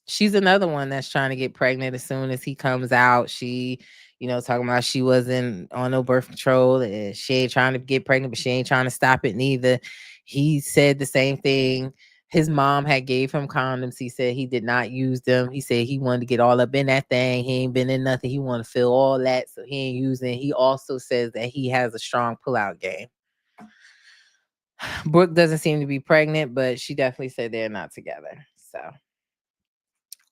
she's another one that's trying to get pregnant as soon as he comes out. She, talking about she wasn't on no birth control, and she ain't trying to get pregnant, but she ain't trying to stop it neither. He said the same thing. His mom had gave him condoms. He said he did not use them. He said he wanted to get all up in that thing. He ain't been in nothing. He want to feel all that, so he ain't using. He also says that he has a strong pullout game. Brooke doesn't seem to be pregnant, but she definitely said they're not together. So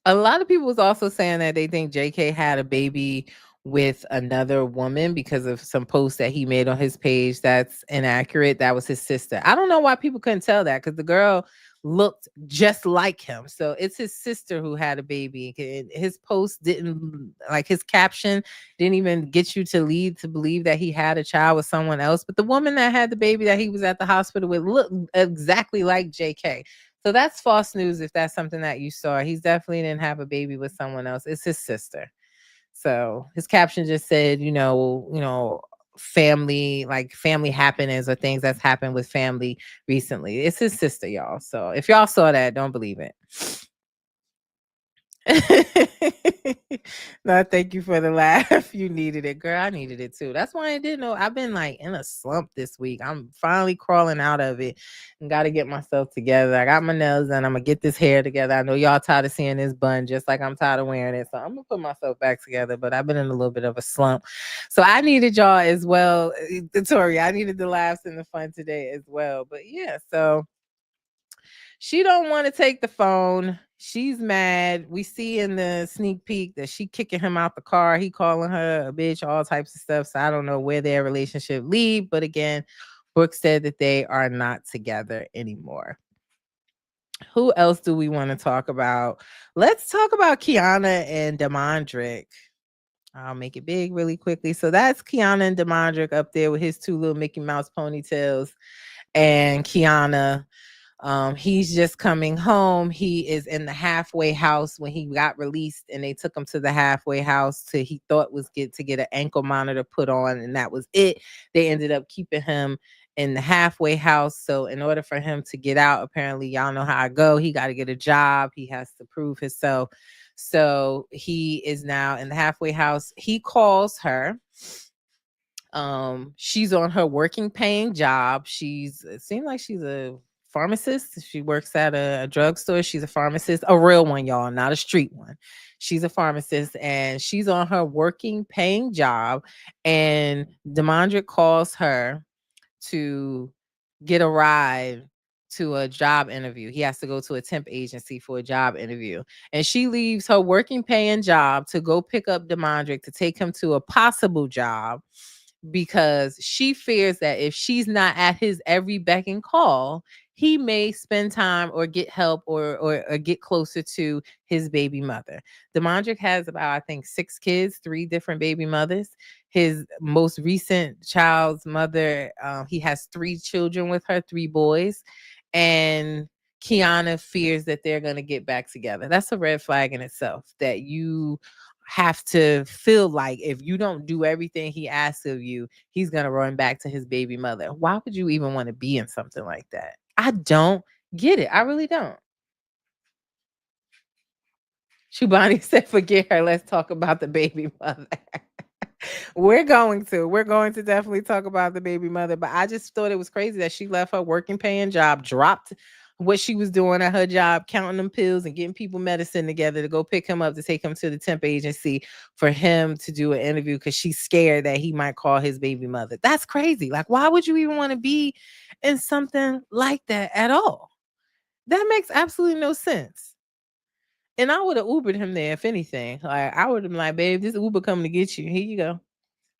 a lot of people was also saying that they think JK had a baby with another woman because of some posts that he made on his page that's inaccurate. That was his sister. I don't know why people couldn't tell that, because the girl looked just like him. So it's his sister who had a baby. His post didn't, like, his caption didn't even get you to lead to believe that he had a child with someone else. But the woman that had the baby that he was at the hospital with looked exactly like JK. So that's false news if that's something that you saw. He's definitely didn't have a baby with someone else. It's his sister. So his caption just said, family, like family happenings or things that's happened with family recently. It's his sister, y'all. So if y'all saw that, don't believe it. No, thank you for the laugh. You needed it, girl. I needed it too. That's why I didn't know. I've been like in a slump this week. I'm finally crawling out of it and got to get myself together. I got my nails done. I'm going to get this hair together. I know y'all tired of seeing this bun just like I'm tired of wearing it. So I'm going to put myself back together, but I've been in a little bit of a slump. So I needed y'all as well. Tori, I needed the laughs and the fun today as well. But yeah, so she don't want to take the phone. She's mad. We see in the sneak peek that she kicking him out the car. He calling her a bitch, all types of stuff. So I don't know where their relationship lead. But again, Brooke said that they are not together anymore. Who else do we want to talk about? Let's talk about Kiana and Deandrich. I'll make it big really quickly. So that's Kiana and Deandrich up there with his two little Mickey Mouse ponytails. And Kiana, he's just coming home. He is in the halfway house when he got released, and they took him to the halfway house to he thought was to get an ankle monitor put on, and that was it. They ended up keeping him in the halfway house. So in order for him to get out, apparently y'all know how I go. He got to get a job. He has to prove himself. So he is now in the halfway house. He calls her. She's on her working paying job. It seems like she's a pharmacist. She works at a drugstore. She's a pharmacist, a real one, y'all, not a street one. She's a pharmacist, and she's on her working paying job. And Deandrich calls her to get a ride to a job interview. He has to go to a temp agency for a job interview. And she leaves her working paying job to go pick up Deandrich to take him to a possible job, because she fears that if she's not at his every beck and call, he may spend time or get help or get closer to his baby mother. Deandrich has about, I think, 6 kids, 3 different baby mothers. His most recent child's mother, he has 3 children with her, 3 boys. And Kiana fears that they're going to get back together. That's a red flag in itself, that you have to feel like if you don't do everything he asks of you, he's going to run back to his baby mother. Why would you even want to be in something like that? I don't get it. I really don't. Shubani said, forget her. Let's talk about the baby mother. We're going to definitely talk about the baby mother, but I just thought it was crazy that she left her working paying job, dropped what she was doing at her job, counting them pills and getting people medicine together to go pick him up to take him to the temp agency for him to do an interview because she's scared that he might call his baby mother. That's crazy. Like, why would you even want to be in something like that at all? That makes absolutely no sense. And I would have Ubered him there, if anything. Like, I would have been like, babe, this Uber coming to get you. Here you go.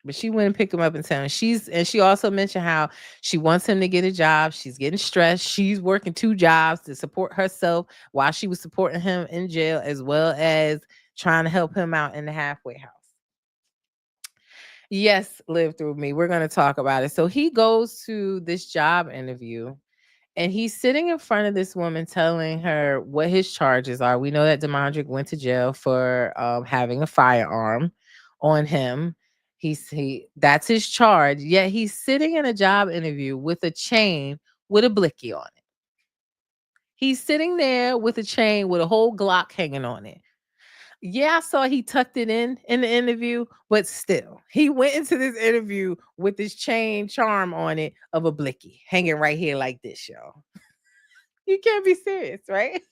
But she went and picked him up in town. She also mentioned how she wants him to get a job. She's getting stressed. She's working 2 jobs to support herself while she was supporting him in jail, as well as trying to help him out in the halfway house. Yes, Live Through Me. We're going to talk about it. So he goes to this job interview, and he's sitting in front of this woman telling her what his charges are. We know that Deandrich went to jail for having a firearm on him. That's his charge. Yet he's sitting in a job interview with a chain with a blicky on it. He's sitting there with a chain with a whole Glock hanging on it. Yeah, I saw he tucked it in the interview, but still, he went into this interview with this chain charm on it of a blicky hanging right here like this, y'all. You can't be serious, right?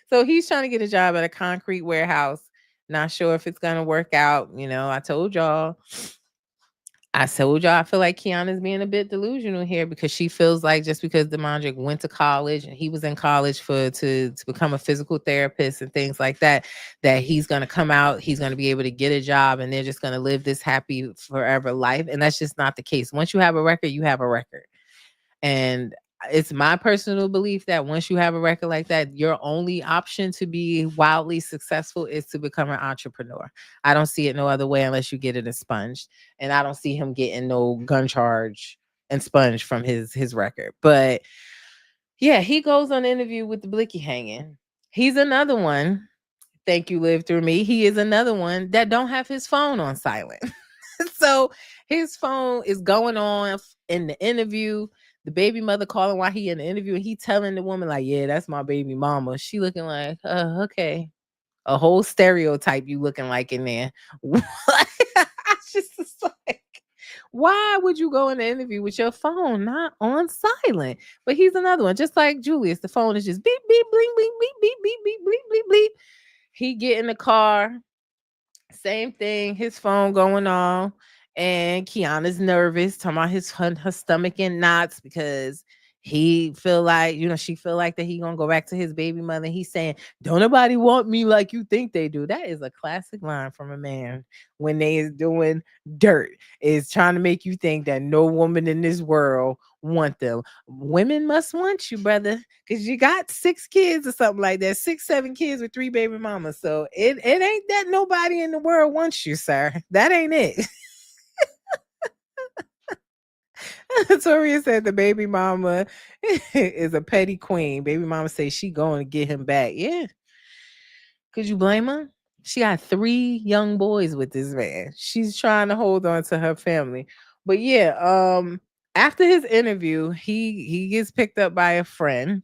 So he's trying to get a job at a concrete warehouse. Not sure if it's going to work out. You know, I told y'all I feel like Kiana's being a bit delusional here, because she feels like just because Deandrich went to college and he was in college to become a physical therapist and things like that, that he's going to come out, he's going to be able to get a job, and they're just going to live this happy forever life. And that's just not the case. Once you have a record, you have a record. And it's my personal belief that once you have a record like that, your only option to be wildly successful is to become an entrepreneur. I don't see it no other way unless you get it expunged. And I don't see him getting no gun charge expunged from his record. But yeah, he goes on an interview with the blicky hanging. He's another one. Thank you, Live Through Me. He is another one that don't have his phone on silent. So his phone is going on in the interview. The baby mother calling while he in the interview, and he telling the woman like, yeah, that's my baby mama. She looking like, okay. a whole stereotype you looking like in there. I just was like, why would you go in the interview with your phone not on silent? But he's another one, just like Julius. The phone is just beep, beep, bling, bling, beep, beep, beep, beep, bleep, bleep, bleep. He get in the car, same thing, his phone going on, and Kiana's nervous, talking about her stomach in knots because he feel like, she feel like that he gonna go back to his baby mother. He's saying, "Don't nobody want me like you think they do." That is a classic line from a man when they is doing dirt, is trying to make you think that no woman in this world want them. Women must want you, brother, because you got 6 kids or something like that, 6, 7 kids with 3 baby mamas. So it ain't that nobody in the world wants you, sir. That ain't it. Toria said the baby mama is a petty queen. Baby mama say she going to get him back. Yeah. Could you blame her? She got 3 young boys with this man. She's trying to hold on to her family. But yeah, after his interview, he gets picked up by a friend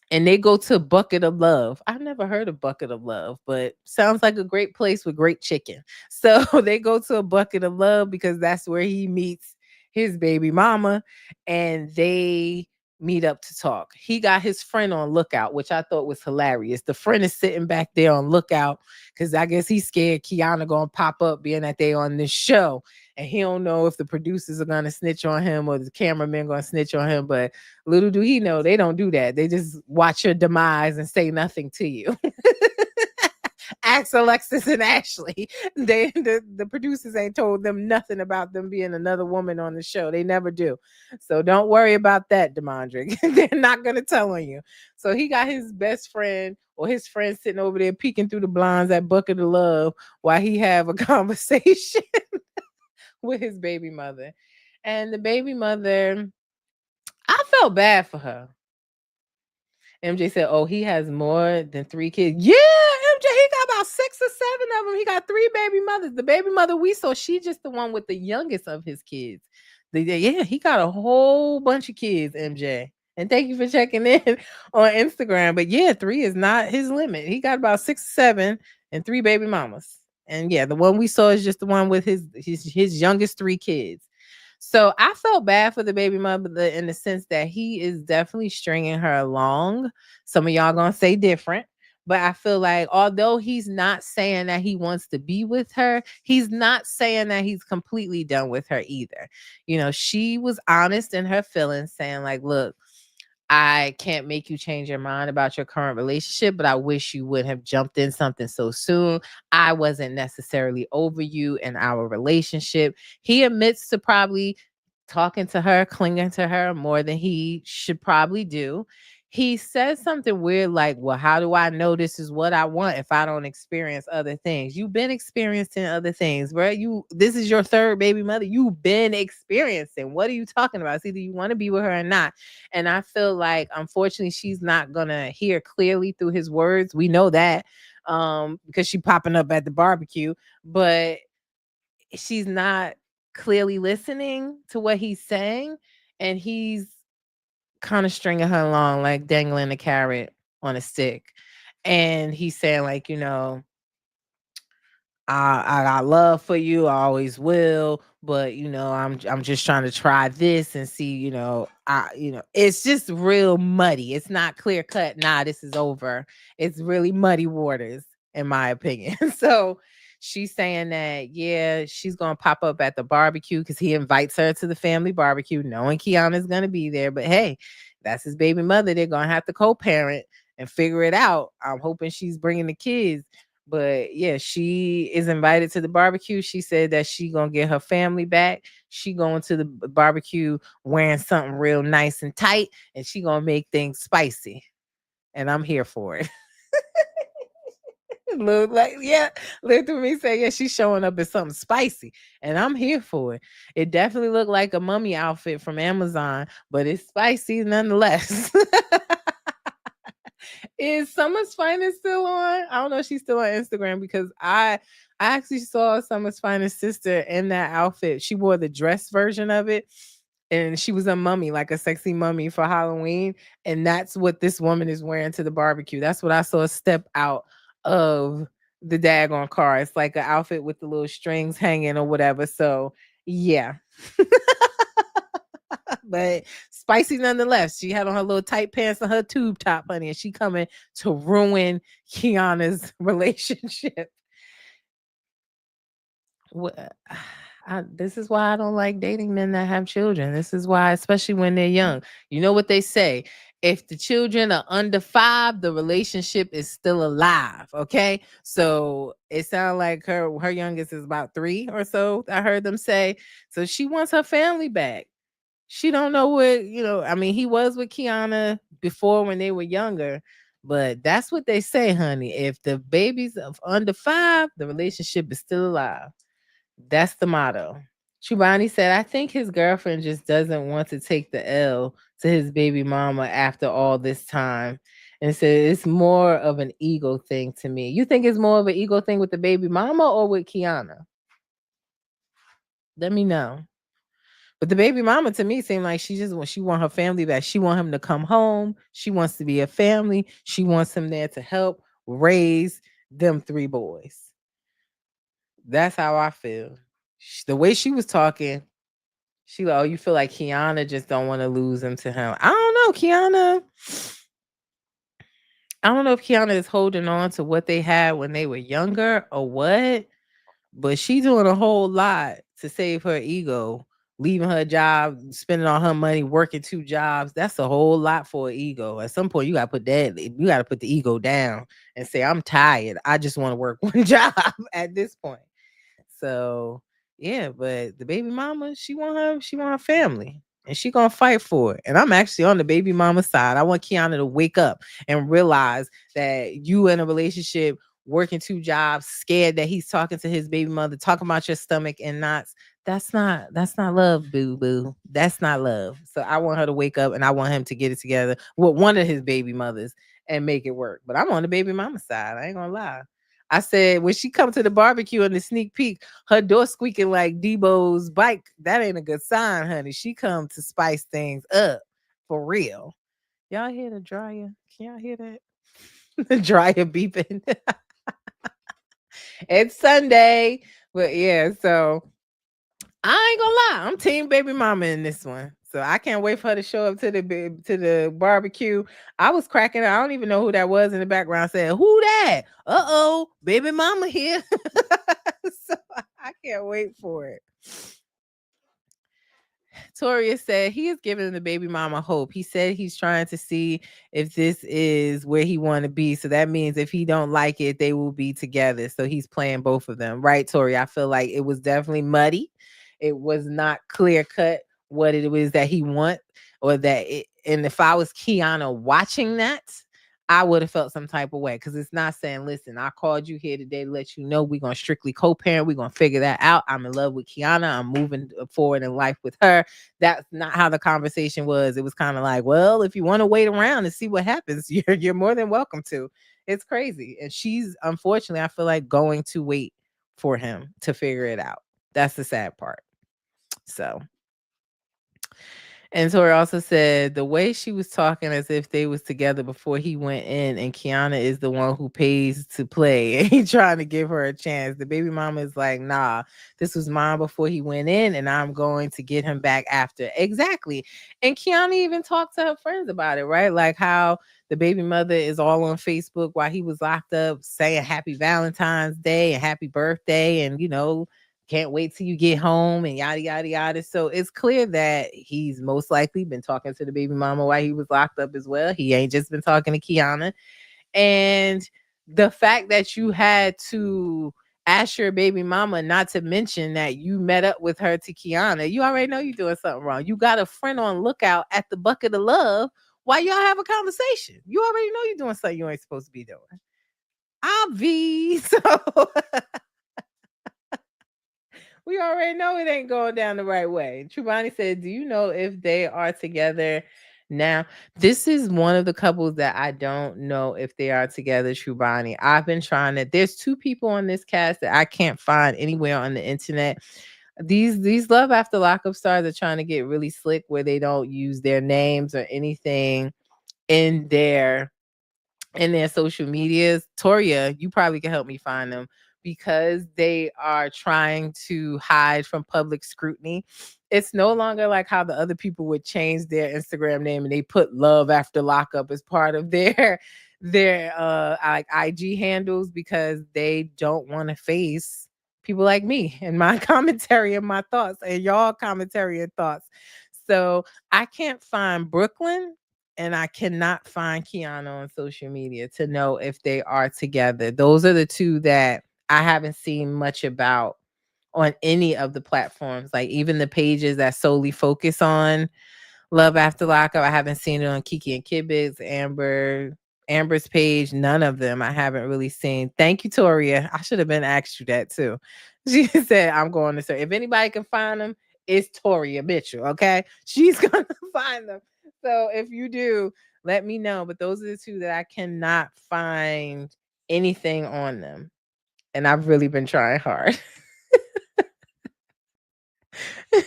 and they go to Bucket of Love. I've never heard of Bucket of Love, but sounds like a great place with great chicken. So they go to a Bucket of Love because that's where he meets his baby mama, and they meet up to talk. He got his friend on lookout, which I thought was hilarious. The friend is sitting back there on lookout because I guess he's scared Kiana gonna pop up being that they on this show. And he don't know if the producers are gonna snitch on him or the cameraman gonna snitch on him. But little do he know, they don't do that. They just watch your demise and say nothing to you. Ask Alexis and Ashley. The producers ain't told them nothing about them being another woman on the show. They never do. So don't worry about that, Deandrich. They're not gonna tell on you. So he got his best friend or his friend sitting over there peeking through the blinds at Bucket of Love while he have a conversation with his baby mother. And the baby mother, I felt bad for her. MJ said, "Oh, he has more than 3 kids." Yeah, MJ, he got about 6 or 7 of them. He got 3 baby mothers. The baby mother we saw, she just the one with the youngest of his kids. Yeah, he got a whole bunch of kids, MJ. And thank you for checking in on Instagram. But yeah, 3 is not his limit. He got about 6 or 7 and 3 baby mamas. And yeah, the one we saw is just the one with his youngest 3 kids. So I felt bad for the baby mother in the sense that he is definitely stringing her along. Some of y'all gonna say different, but I feel like although he's not saying that he wants to be with her, he's not saying that he's completely done with her either. She was honest in her feelings, saying like, "Look, I can't make you change your mind about your current relationship, but I wish you would have jumped in something so soon. I wasn't necessarily over you in our relationship." He admits to probably talking to her, clinging to her more than he should probably do. He says something weird like, "Well, how do I know this is what I want if I don't experience other things?" You've been experiencing other things, right? This is your 3rd baby mother. You've been experiencing. What are you talking about? It's either you want to be with her or not. And I feel like, unfortunately, she's not gonna hear clearly through his words. We know that because she popping up at the barbecue, but she's not clearly listening to what he's saying, and he's kind of stringing her along, like dangling a carrot on a stick. And he's saying like, I got love for you, I always will, but I'm just trying to try this and see, it's just real muddy. It's not clear cut. Nah, this is over. It's really muddy waters, in my opinion. So she's saying that, yeah, she's gonna pop up at the barbecue because he invites her to the family barbecue, knowing Kiana's gonna be there. But hey, that's his baby mother. They're gonna have to co-parent and figure it out. I'm hoping she's bringing the kids. But yeah, she is invited to the barbecue. She said that she gonna get her family back. She going to the barbecue wearing something real nice and tight, and she gonna make things spicy. And I'm here for it. Look like, yeah, look through me say, yeah, she's showing up as something spicy, and I'm here for it. It definitely looked like a mummy outfit from Amazon, but it's spicy nonetheless. Is Summer's Finest still on? I don't know if she's still on Instagram because I actually saw Summer's Finest sister in that outfit. She wore the dress version of it, and she was a mummy, like a sexy mummy for Halloween. And that's what this woman is wearing to the barbecue. That's what I saw step out of the daggone car. It's like an outfit with the little strings hanging or whatever. So yeah. But spicy nonetheless. She had on her little tight pants and her tube top, honey, and she coming to ruin Kiana's relationship. This is why I don't like dating men that have children. This is why, especially when they're young. You know what they say? If the children are under 5, the relationship is still alive. Okay, so it sounds like her youngest is about 3 or so. I heard them say. So she wants her family back. She don't know what, I mean, he was with Kiana before when they were younger, but that's what they say, honey. If the baby's of under 5, the relationship is still alive. That's the motto. Chubani said, I think his girlfriend just doesn't want to take the L to his baby mama after all this time. And said it's more of an ego thing to me. You think it's more of an ego thing with the baby mama or with Kiana? Let me know. But the baby mama to me seemed like she want her family back. She want him to come home. She wants to be a family. She wants him there to help raise them 3 boys. That's how I feel. The way she was talking, she like, oh, you feel like Kiana just don't want to lose him to him. I don't know, Kiana. I don't know if Kiana is holding on to what they had when they were younger or what, but she's doing a whole lot to save her ego, leaving her job, spending all her money, working 2 jobs. That's a whole lot for an ego. At some point, you got to put the ego down and say, I'm tired. I just want to work 1 job at this point. So yeah, but the baby mama, she want her family. And she gonna fight for it. And I'm actually on the baby mama side. I want Kiana to wake up and realize that you in a relationship, working 2 jobs, scared that he's talking to his baby mother, talking about your stomach and knots. That's not love, boo boo. That's not love. So I want her to wake up and I want him to get it together with one of his baby mothers and make it work. But I'm on the baby mama side. I ain't gonna lie. I said, when she come to the barbecue in the sneak peek, her door squeaking like Debo's bike, that ain't a good sign, honey. She come to spice things up for real. Y'all hear the dryer? Can y'all hear that? The dryer beeping. It's Sunday. But yeah, so I ain't gonna lie. I'm team baby mama in this one. So I can't wait for her to show up to the barbecue. I was cracking up. I don't even know who that was in the background saying, who that? Uh-oh, baby mama here. So I can't wait for it. Toria said he is giving the baby mama hope. He said he's trying to see if this is where he want to be. So that means if he don't like it, they will be together. So he's playing both of them. Right, Tori? I feel like it was definitely muddy. It was not clear cut what it was that he want or that it, and if I was Kiana watching that, I would have felt some type of way because it's not saying, listen, I called you here today to let you know we're going to strictly co-parent. We're going to figure that out. I'm in love with Kiana. I'm moving forward in life with her. That's not how the conversation was. It was kind of like, well, if you want to wait around and see what happens, you're more than welcome to. It's crazy. And she's, unfortunately, I feel like going to wait for him to figure it out. That's the sad part. So. And Tori also said the way she was talking as if they was together before he went in, and Kiana is the one who pays to play, and he trying to give her a chance. The baby mama is like, nah, this was mine before he went in, and I'm going to get him back after. Exactly. And Kiana even talked to her friends about it, right? Like how the baby mother is all on Facebook while he was locked up saying happy Valentine's Day and happy birthday, and can't wait till you get home and yada, yada, yada. So it's clear that he's most likely been talking to the baby mama while he was locked up as well. He ain't just been talking to Kiana. And the fact that you had to ask your baby mama not to mention that you met up with her to Kiana, you already know you're doing something wrong. You got a friend on lookout at the bucket of love while y'all have a conversation. You already know you're doing something you ain't supposed to be doing. Obvious. So we already know it ain't going down the right way. Trubani said, do you know if they are together now? This is one of the couples that I don't know if they are together, Trubani. I've been trying to. There's 2 people on this cast that I can't find anywhere on the internet. These Love After Lockup stars are trying to get really slick where they don't use their names or anything in their in their social medias. Toria, you probably can help me find them because they are trying to hide from public scrutiny. It's no longer like how the other people would change their Instagram name and they put Love After Lockup as part of their like IG handles because they don't want to face people like me and my commentary and my thoughts and y'all commentary and thoughts. So I can't find Brooklyn and I cannot find Kiana on social media to know if they are together. Those are the two that I haven't seen much about on any of the platforms, like even the pages that solely focus on Love After Lockup. I haven't seen it on Kiki and Kibitz, Amber's page. None of them I haven't really seen. Thank you, Toria. I should have been asked you that too. She said, I'm going to say, if anybody can find them, it's Toria Mitchell. Okay. She's going to find them. So if you do, let me know. But those are the two that I cannot find anything on them. And I've really been trying hard.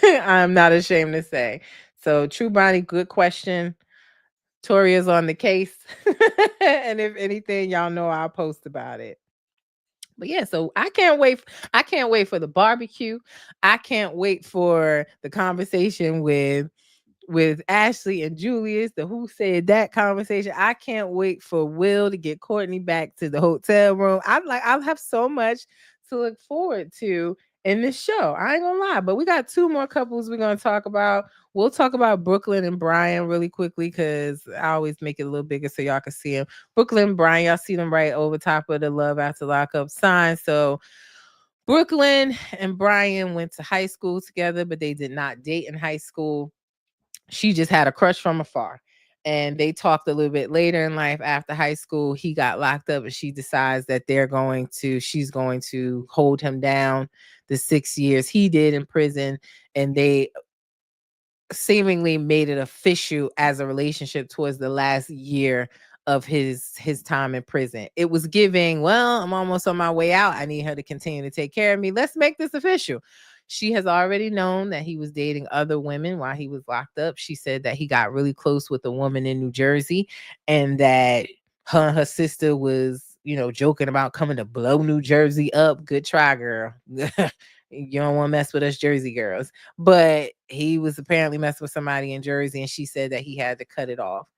I'm not ashamed to say. So, True Bonnie, good question. Toria's on the case. And if anything, y'all know I'll post about it. But yeah, so I can't wait. I can't wait for the barbecue. I can't wait for the conversation with Ashley and Julius, the who said that conversation. I can't wait for Will to get Courtney back to the hotel room. I'll have so much to look forward to in this show. I ain't gonna lie, but we got two more couples we're gonna talk about. We'll talk about Brooklyn and Brian really quickly because I always make it a little bigger so y'all can see them. Brooklyn and Brian, y'all see them right over top of the Love After Lockup sign. So Brooklyn and Brian went to high school together, but they did not date in high school. She just had a crush from afar. And they talked a little bit later in life after high school. He got locked up and she decides that she's going to hold him down the 6 years he did in prison. And they seemingly made it official as a relationship towards the last year of his time in prison. It was giving, well, I'm almost on my way out. I need her to continue to take care of me. Let's make this official. She has already known that he was dating other women while he was locked up. She said that he got really close with a woman in New Jersey and that her and her sister was, joking about coming to blow New Jersey up. Good try, girl. You don't want to mess with us Jersey girls. But he was apparently messing with somebody in Jersey and she said that he had to cut it off.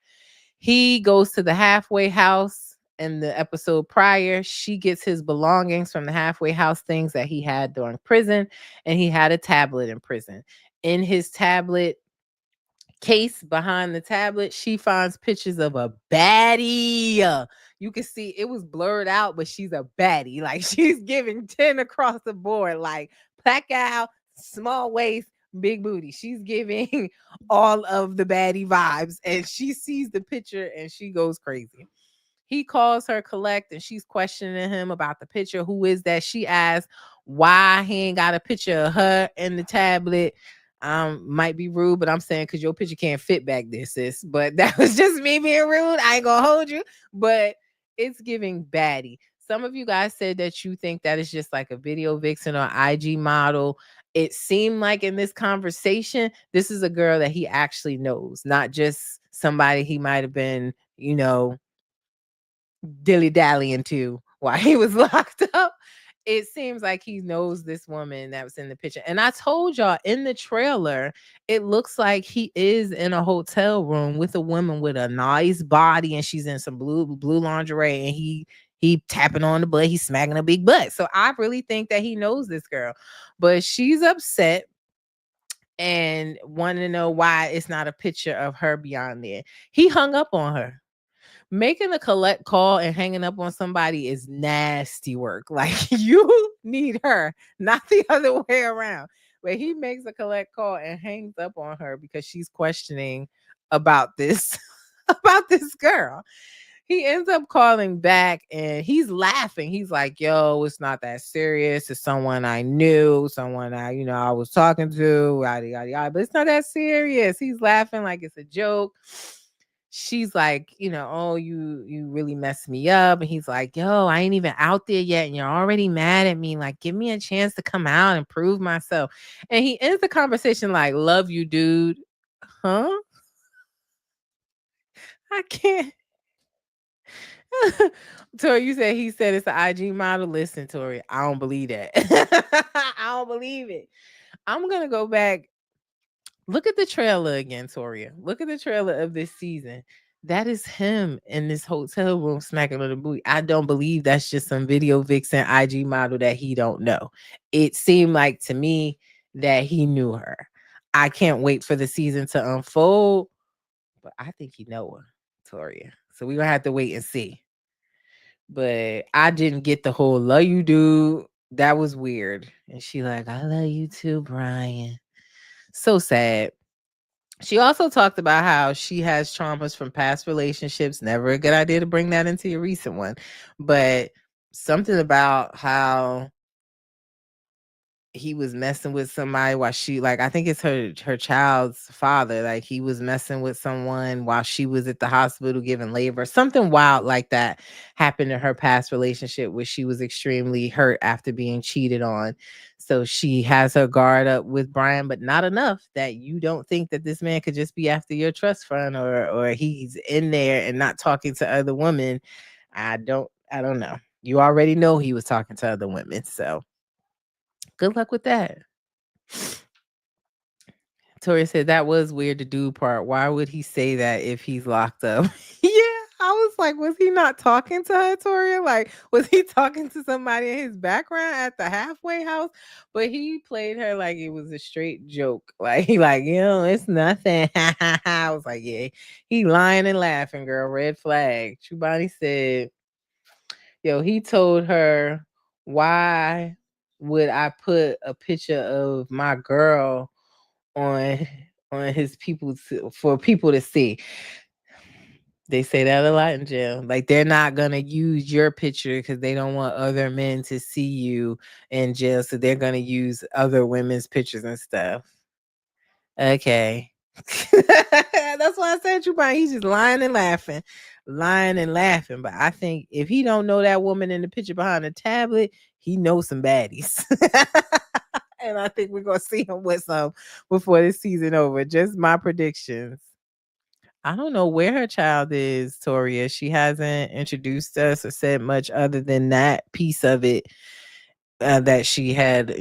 He goes to the halfway house in the episode prior. She gets his belongings from the halfway house, things that he had during prison, and he had a tablet in prison. In his tablet case behind the tablet, she finds pictures of a baddie. You can see it was blurred out, but she's a baddie. Like she's giving 10 across the board, like black out, small waist, big booty. She's giving all of the baddie vibes, and she sees the picture and she goes crazy. He calls her collect and she's questioning him about the picture. Who is that? She asks why he ain't got a picture of her in the tablet. Might be rude, but I'm saying because your picture can't fit back there, sis. But that was just me being rude. I ain't gonna hold you, but it's giving baddie. Some of you guys said that you think that is just like a video vixen or IG model. It seemed like in this conversation, this is a girl that he actually knows, not just somebody he might have been, dilly-dallying to while he was locked up. It seems like he knows this woman that was in the picture. And I told y'all in the trailer, it looks like he is in a hotel room with a woman with a nice body and she's in some blue lingerie and he tapping on the butt, he's smacking a big butt. So I really think that he knows this girl. But she's upset and wanting to know why it's not a picture of her beyond there. He hung up on her. Making a collect call and hanging up on somebody is nasty work. Like you need her, not the other way around. But he makes a collect call and hangs up on her because she's questioning about this, about this girl. He ends up calling back and he's laughing. He's like, yo, it's not that serious. It's someone I knew, someone I was talking to, yada, yada, yada. But it's not that serious. He's laughing like it's a joke. She's like, oh, you really messed me up. And he's like, yo, I ain't even out there yet. And you're already mad at me. Like, give me a chance to come out and prove myself. And he ends the conversation like, love you, dude. Huh? I can't. Tori, you said he said it's an IG model. Listen, Tori, I don't believe that. I don't believe it. I'm gonna go back. Look at the trailer again, Toria. Look at the trailer of this season. That is him in this hotel room smacking on the booty. I don't believe that's just some video vixen IG model that he don't know. It seemed like to me that he knew her. I can't wait for the season to unfold, but I think he know her, Toria. So we're gonna have to wait and see. But I didn't get the whole love you, dude. That was weird. And she like, I love you too, Brian. So sad. She also talked about how she has traumas from past relationships. Never a good idea to bring that into your recent one. But something about how he was messing with somebody while she, like, I think it's her child's father, like he was messing with someone while she was at the hospital giving labor. Something wild like that happened in her past relationship where she was extremely hurt after being cheated on. So she has her guard up with Brian, but not enough that you don't think that this man could just be after your trust fund, or he's in there and not talking to other women. I don't know. You already know he was talking to other women, so good luck with that. Tori said that was weird, to do part. Why would he say that if he's locked up? Yeah, I was like, was he not talking to her, Tori? Like, was he talking to somebody in his background at the halfway house? But he played her like it was a straight joke. Like, it's nothing. I was like, yeah, he lying and laughing, girl. Red flag. Chubani said, he told her, why would I put a picture of my girl on his people for people to see? They say that a lot in jail. Like, they're not gonna use your picture because they don't want other men to see you in jail, so they're gonna use other women's pictures and stuff. Okay. That's why I said, Chubani, he's just lying and laughing. But I think if he don't know that woman in the picture behind the tablet, he knows some baddies. And I think we're gonna see him with some before this season over. Just my predictions. I don't know where her child is, Toria. She hasn't introduced us or said much other than that piece of it, that she had,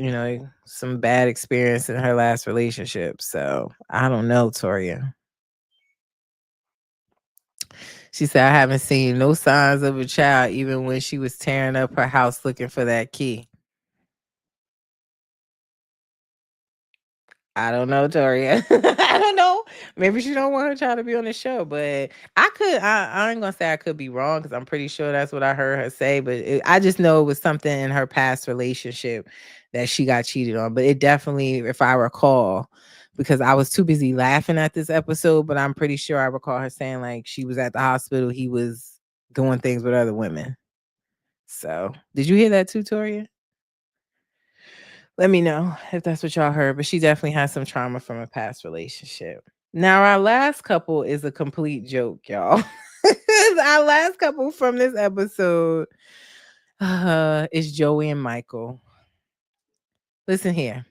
some bad experience in her last relationship. So I don't know, Toria. She said, I haven't seen no signs of a child even when she was tearing up her house looking for that key. I don't know, Toria. I don't know. Maybe she don't want her child to be on the show, but I ain't gonna say I could be wrong because I'm pretty sure that's what I heard her say. But I just know it was something in her past relationship that she got cheated on. But it definitely, if I recall, because I was too busy laughing at this episode, but I'm pretty sure I recall her saying like she was at the hospital, he was doing things with other women. So did you hear that too, Toria? Let me know if that's what y'all heard, but she definitely has some trauma from a past relationship. Now, our last couple is a complete joke, y'all. Our last couple from this episode is Joey and Michael. Listen here.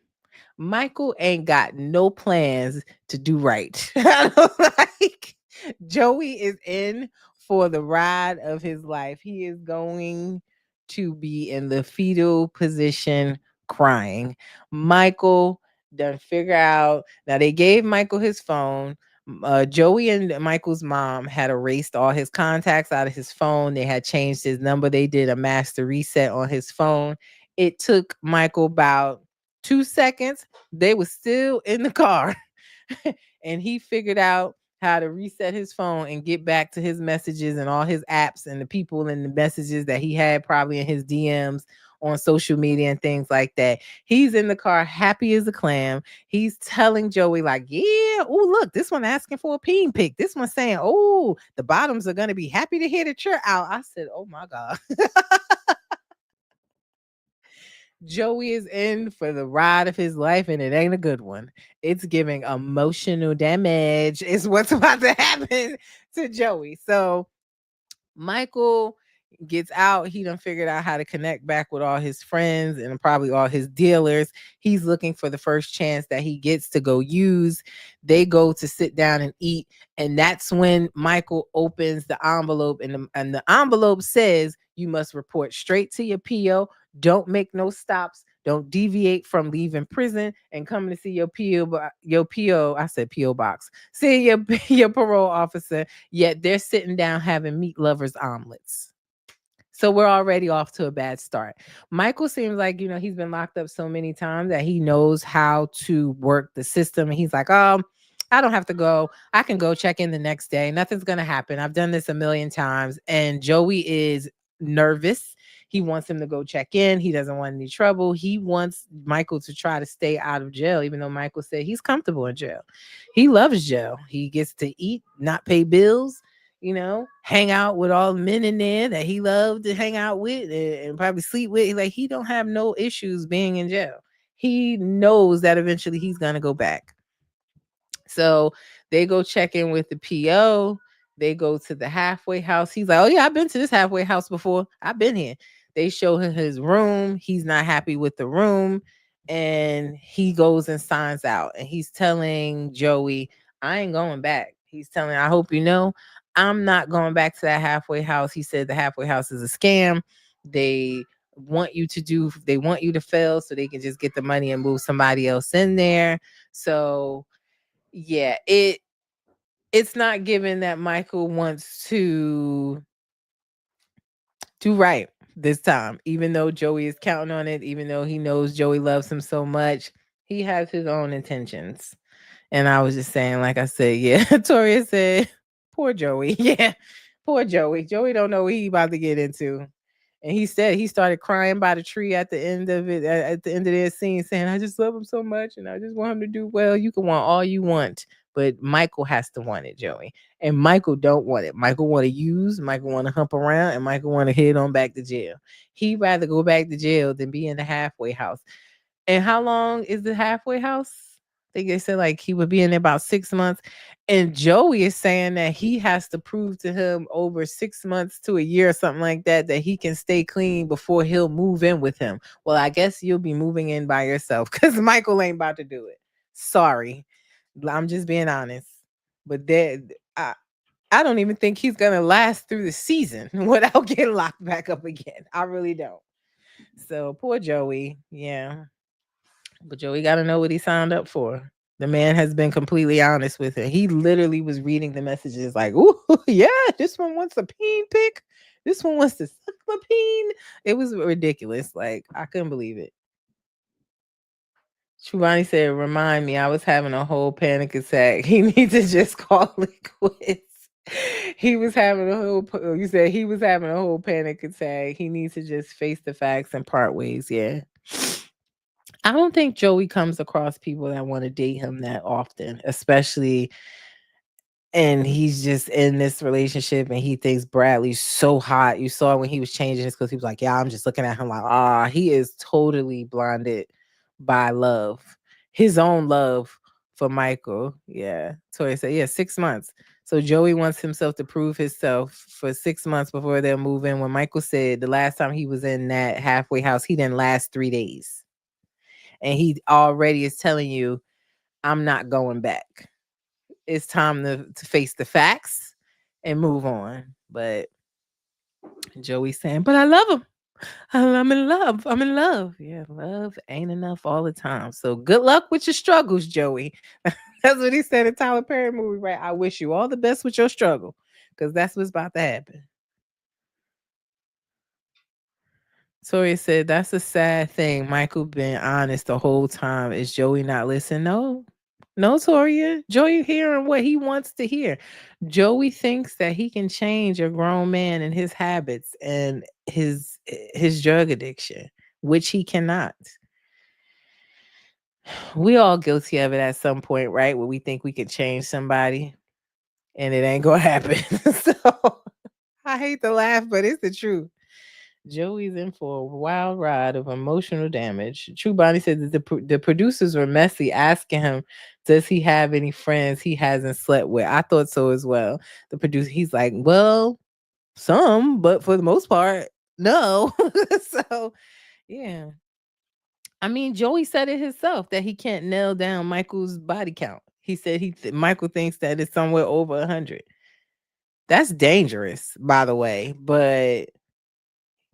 Michael ain't got no plans to do right. Like, Joey is in for the ride of his life. He is going to be in the fetal position crying. Michael done figure out. Now, they gave Michael his phone. Joey and Michael's mom had erased all his contacts out of his phone. They had changed his number. They did a master reset on his phone. It took Michael about 2 seconds. They were still in the car. And he figured out how to reset his phone and get back to his messages and all his apps and the people and the messages that he had probably in his DMs on social media and things like that. He's in the car happy as a clam. He's telling Joey like, yeah, oh, look, this one asking for a peen pic. This one saying, oh, the bottoms are going to be happy to hear that you're out. I said, oh my God. Joey is in for the ride of his life, and it ain't a good one. It's giving emotional damage is what's about to happen to Joey. So Michael Gets out, he done figured out how to connect back with all his friends and probably all his dealers. He's looking for the first chance that he gets to go use. They go to sit down and eat, and that's when Michael opens the envelope, and the envelope says you must report straight to your PO. Don't make no stops. Don't deviate from leaving prison and coming to see your PO. I said PO box. See your parole officer. Yet they're sitting down having meat lovers omelets. So we're already off to a bad start. Michael seems like, he's been locked up so many times that he knows how to work the system. And he's like, oh, I don't have to go. I can go check in the next day. Nothing's going to happen. I've done this a million times. And Joey is nervous. He wants him to go check in. He doesn't want any trouble. He wants Michael to try to stay out of jail, even though Michael said he's comfortable in jail. He loves jail. He gets to eat, not pay bills, hang out with all the men in there that he loved to hang out with and probably sleep with. Like, he don't have no issues being in jail. He knows that eventually he's going to go back. So they go check in with the PO. They go to the halfway house. He's like, oh yeah, I've been to this halfway house before. I've been here. They show him his room. He's not happy with the room. And he goes and signs out. And he's telling Joey, I ain't going back. He's telling, I hope you know, I'm not going back to that halfway house. He said the halfway house is a scam. They want you to fail so they can just get the money and move somebody else in there. So yeah, it's not given that Michael wants to do right this time, even though Joey is counting on it, even though he knows Joey loves him so much. He has his own intentions. And I was just saying, like I said, yeah, Toria said, poor Joey. Yeah, poor Joey. Joey don't know what he about to get into. And he said he started crying by the tree at the end of it, at the end of their scene, saying, I just love him so much and I just want him to do well. You can want all you want, but Michael has to want it, Joey. And Michael don't want it. Michael want to use, Michael want to hump around, and Michael want to head on back to jail. He'd rather go back to jail than be in the halfway house. And how long is the halfway house? I think they said like he would be in there about 6 months. And Joey is saying that he has to prove to him over 6 months to a year or something like that, that he can stay clean before he'll move in with him. Well, I guess you'll be moving in by yourself because Michael ain't about to do it. Sorry. I'm just being honest. But I don't even think he's going to last through the season without getting locked back up again. I really don't. So poor Joey. Yeah. But Joey got to know what he signed up for. The man has been completely honest with it. He literally was reading the messages like, ooh, yeah, this one wants a peen pick. This one wants to suck my peen. It was ridiculous. Like, I couldn't believe it. Shivani said, remind me, I was having a whole panic attack. He needs to just call it quits. He was having a whole panic attack. He needs to just face the facts and part ways. Yeah. I don't think Joey comes across people that want to date him that often, especially, and he's just in this relationship and he thinks Bradley's so hot. You saw when he was changing his clothes, he was like, yeah, I'm just looking at him like, he is totally blinded by love, his own love for Michael. Yeah. Tori said, yeah, 6 months. So Joey wants himself to prove himself for 6 months before they'll move in. When Michael said the last time he was in that halfway house, he didn't last 3 days. And he already is telling you, I'm not going back. It's time to face the facts and move on. But Joey's saying, but I love him. I'm in love. I'm in love. Yeah, love ain't enough all the time. So good luck with your struggles, Joey. That's what he said in Tyler Perry movie, right? I wish you all the best with your struggle, because that's what's about to happen. Tori said, that's a sad thing. Michael been honest the whole time. Is Joey not listening? No, Toria. Joey hearing what he wants to hear. Joey thinks that he can change a grown man and his habits and his drug addiction, which he cannot. We all guilty of it at some point, right? Where we think we can change somebody and it ain't gonna happen. So I hate to laugh, but it's the truth. Joey's in for a wild ride of emotional damage. True Bonnie said that the producers were messy, asking him, does he have any friends he hasn't slept with? I thought so as well. The producer, he's like, well, some, but for the most part, no. So, yeah. I mean, Joey said it himself that he can't nail down Michael's body count. He said Michael thinks that it's somewhere over 100. That's dangerous, by the way, but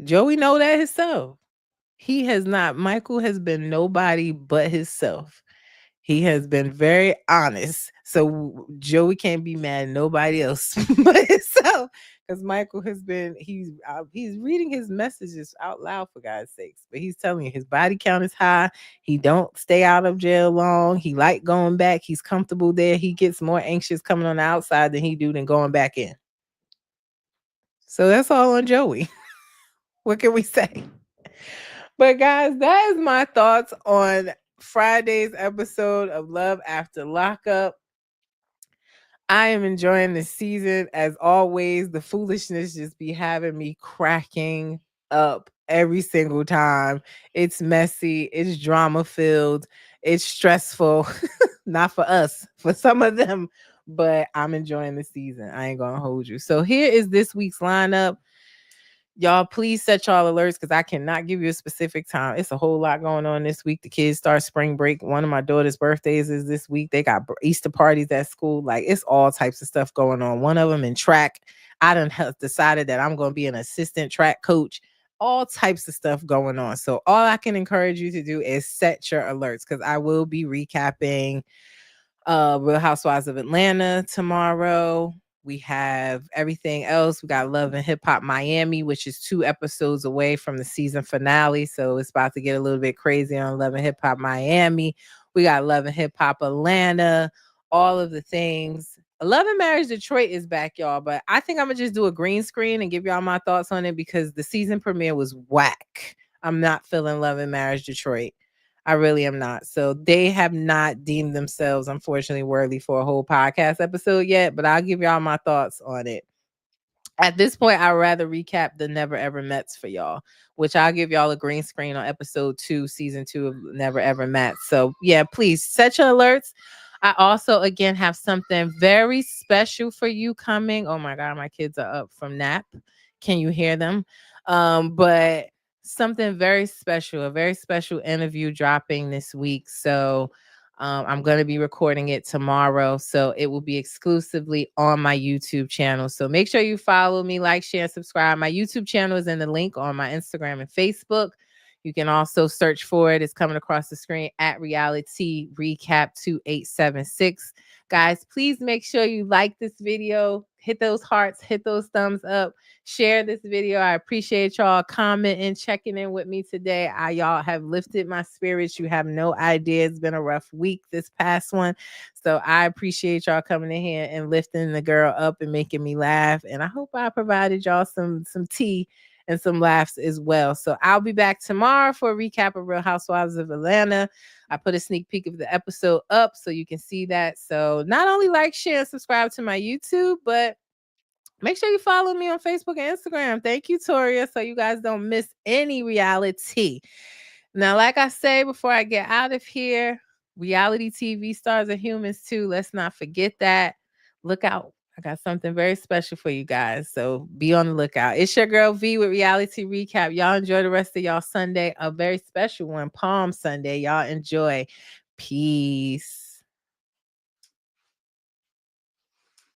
Joey know that himself. Michael has been nobody but himself. He has been very honest. So Joey can't be mad at nobody else but himself. Because Michael he's reading his messages out loud for God's sakes. But he's telling you his body count is high. He don't stay out of jail long. He like going back. He's comfortable there. He gets more anxious coming on the outside than he do than going back in. So that's all on Joey. What can we say? But guys, that is my thoughts on Friday's episode of Love After Lockup. I am enjoying this season. As always, the foolishness just be having me cracking up every single time. It's messy. It's drama filled. It's stressful. Not for us, for some of them, but I'm enjoying the season. I ain't gonna hold you. So here is this week's lineup. Y'all, please set y'all alerts because I cannot give you a specific time. It's a whole lot going on this week. The kids start spring break. One of my daughter's birthdays is this week. They got Easter parties at school. Like, it's all types of stuff going on. One of them in track. I done decided that I'm going to be an assistant track coach. All types of stuff going on. So all I can encourage you to do is set your alerts because I will be recapping Real Housewives of Atlanta tomorrow. We have everything else. We got Love and Hip Hop Miami, which is 2 episodes away from the season finale. So it's about to get a little bit crazy on Love and Hip Hop Miami. We got Love and Hip Hop Atlanta, all of the things. Love and Marriage Detroit is back, y'all. But I think I'm going to just do a green screen and give y'all my thoughts on it because the season premiere was whack. I'm not feeling Love and Marriage Detroit. I really am not. So they have not deemed themselves, unfortunately, worthy for a whole podcast episode yet, but I'll give y'all my thoughts on it. At this point, I'd rather recap the Never Ever Mets for y'all, which I'll give y'all a green screen on episode 2, season 2 of Never Ever Mets. So yeah, please set your alerts. I also, again, have something very special for you coming. Oh my God, my kids are up from nap. Can you hear them? But something very special, a very special interview dropping this week. So I'm going to be recording it tomorrow. So it will be exclusively on my YouTube channel. So make sure you follow me, like, share, and subscribe. My YouTube channel is in the link on my Instagram and Facebook. You can also search for it. It's coming across the screen at Reality Recap 2876. Guys, please make sure you like this video, hit those hearts, hit those thumbs up, share this video. I appreciate y'all commenting, checking in with me today. Y'all have lifted my spirits. You have no idea. It's been a rough week, this past one. So I appreciate y'all coming in here and lifting the girl up and making me laugh. And I hope I provided y'all some tea and some laughs as well. So I'll be back tomorrow for a recap of Real Housewives of Atlanta. I put a sneak peek of the episode up so you can see that. So not only like, share, and subscribe to my YouTube, but make sure you follow me on Facebook and Instagram. Thank you, Toria, so you guys don't miss any reality. Now, like I say before I get out of here, reality TV stars are humans too. Let's not forget that. Look out. I got something very special for you guys. So be on the lookout. It's your girl V with Reality Recap. Y'all enjoy the rest of y'all Sunday. A very special one, Palm Sunday. Y'all enjoy. Peace.